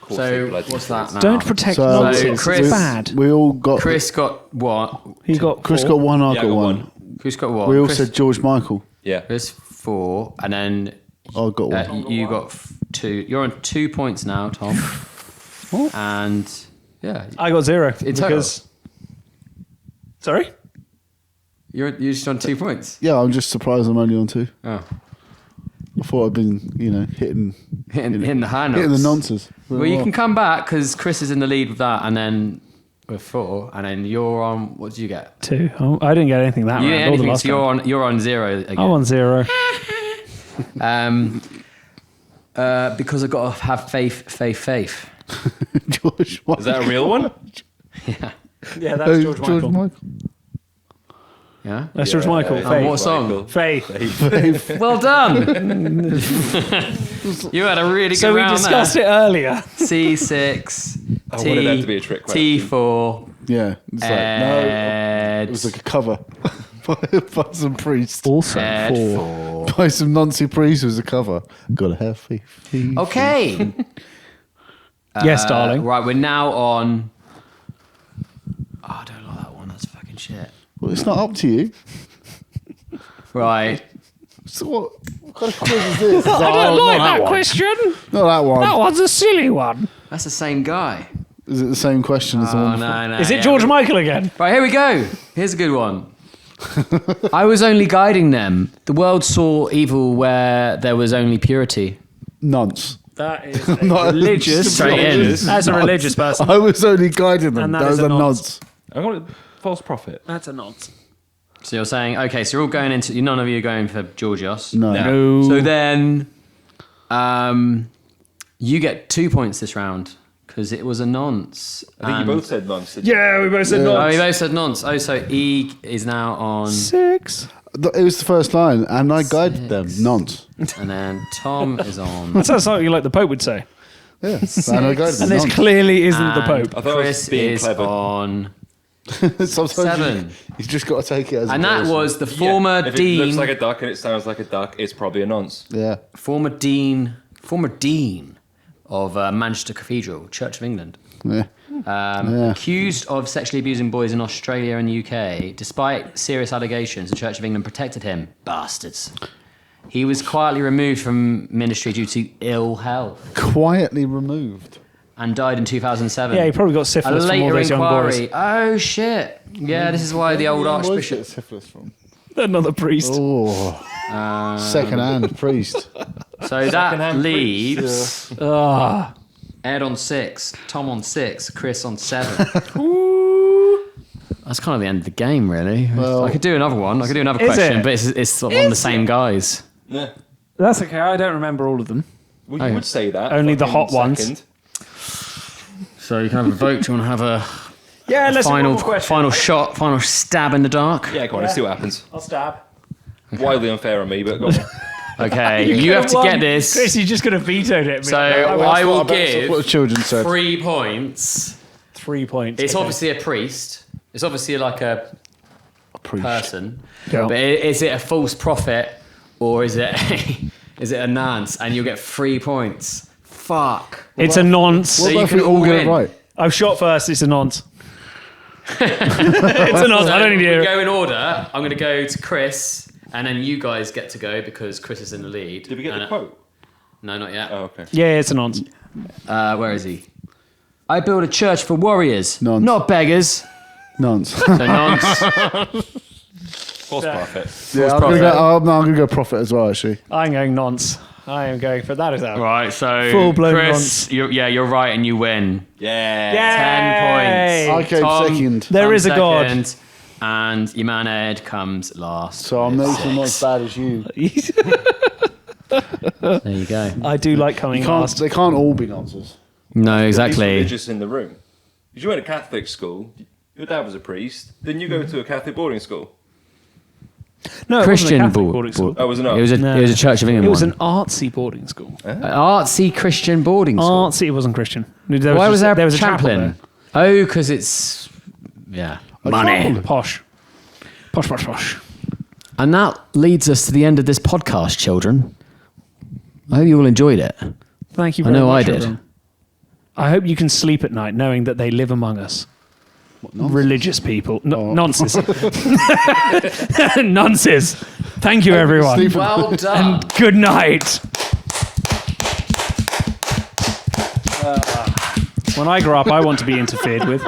So bloody what's that now? Don't protect So nonsense. Chris- It's bad. We all got. Chris got what? He got Chris 4. got 1, I Yeah, I got got 1. one. Who's got what? We all Chris, said George Michael. Yeah. Chris 4, and then I got 1. you got 2. You're on 2 points now, Tom. And yeah, I got 0 In total? because. Sorry. you're just on 2 points. Yeah, I'm just surprised I'm only on 2. Oh, I thought I'd been, hitting hitting the high notes. the nonsense. Well, you can come back because Chris is in the lead with that, and then with 4, and then you're on. What did you get? 2. Oh, I didn't get anything that You round. didn't Or the anything, last so round. you're on 0 again. I'm on 0. Because I've got to have faith. George Michael. Is that a real one? Yeah, that's George Michael. Yeah. That's George Michael. And Faith. what song? Faith. Well done. You had a really good So we round discussed there. it earlier. C6. I wanted that to be a trick question. T4. Yeah. It's like, no, Ed. it was like a cover by some priest. Also Ed 4. 4. By some Nancy priest, it was a cover. Gotta have faith. Okay. Yes, darling. Right, we're now on. Oh, I don't like that one. That's fucking shit. Well, it's not up to you. Right. So what kind of quiz is this? I don't like that one. question. Not that one. That one's a silly one. That's the same guy. Is it the same question as the Oh, one before? no. Is it yeah. George Michael again? Right, here we go. Here's a good one. I was only guiding them. The world saw evil where there was only purity. Nonce. That is Not religious. Straight in. That's a religious person. I was only guiding them. And that That is was a a nonce. nonce. I got a false prophet. That's a nonce. So you're saying, okay, so you're all going into, none of you are going for Georgios. No. No. So then, you get 2 points this round because it was a nonce. I think you both said nonce. didn't you? Yeah, we both said Oh, nonce. you both said nonce. Oh, so E is now on, 6. It was the first line, and I guided them. Nonce. and then Tom is on. That sounds something like the Pope would say. Yeah. And I guided them. And this Nonce. clearly isn't the And Pope. I thought I was Chris being is clever. on Sometimes 7. You just got to take it as And it that is. was the Yeah, former if it dean. looks like a duck and it sounds like a duck, it's probably a nonce. Yeah. former dean of Manchester Cathedral, Church of England. Yeah. Yeah. Accused of sexually abusing boys in Australia and the UK. Despite serious allegations, the Church of England protected him. Bastards. He was quietly removed from ministry due to ill health Quietly removed. and died in 2007. Yeah, he probably got A syphilis from all later those young boys. inquiry. Oh, shit. Yeah, this is why the old Archbishop... syphilis from? Another priest. Oh. Second-hand priest. So that leaves Ed on 6, Tom on 6, Chris on 7. That's kind of the end of the game, really. Well- I could do another one. I could do another Is question, it? but it's sort of on the same guys. Yeah. That's okay. I don't remember all of them. Well, Oh, you yeah. would say that. Only the fucking hot ones. second. So you can have a vote. Do you want to have a Yeah, let's final shot, final stab in the dark? Yeah, go on, let's see what happens. I'll stab. Wildly unfair on me, but go on. Okay, you have to get this. Chris, you just could have vetoed it. So I will. I will That's what the give children said. 3 points. 3 points. It's Okay. obviously a priest. It's obviously like a Priest. person. Yeah. But is it a false prophet or is it a nonce? And you'll get 3 points. Fuck. It's a nonce. What you about if can we all all get it win. right? I've shot first. It's a nonce. It's a nonce. I don't need to hear We it. go in order. I'm going to go to Chris, and then you guys get to go because Chris is in the lead. Did we get And, the quote? No, not yet. Oh, okay. Yeah, it's a nonce. Where is he? I build a church for warriors, Nonce. not beggars. Nonce. So nonce. False prophet. Yeah, I'm gonna go prophet as well. Actually, I'm going nonce. I am going for that. Is out. Right, so Full-blown Chris, you're right, and you win. Yeah. 10 points. I came Tom, second. There Tom is a God. second, and your man Ed comes last. So I'm with making not as 6. bad as you. There you go. I do like coming last. They can't all be nonces. No, He's exactly. religious in the room. Because you went to Catholic school, your dad was a priest, then you go to a Catholic boarding school. No, it Christian wasn't a Catholic board- boarding school. Oh, was it not? It was a Church of England It was one. an artsy boarding school. An artsy Christian boarding school. Artsy. It wasn't Christian. Why was there a a chapel chaplain? Oh, because it's money. there. Posh. Posh, posh, posh. And that leads us to the end of this podcast, children. I hope you all enjoyed it. Thank you I very know much. I did. everyone. I hope you can sleep at night knowing that they live among us. Religious people. Nonsense. Nonsense. Thank you, everyone. Sleep- Well done. Good night. When I grow up, I want to be interfered with.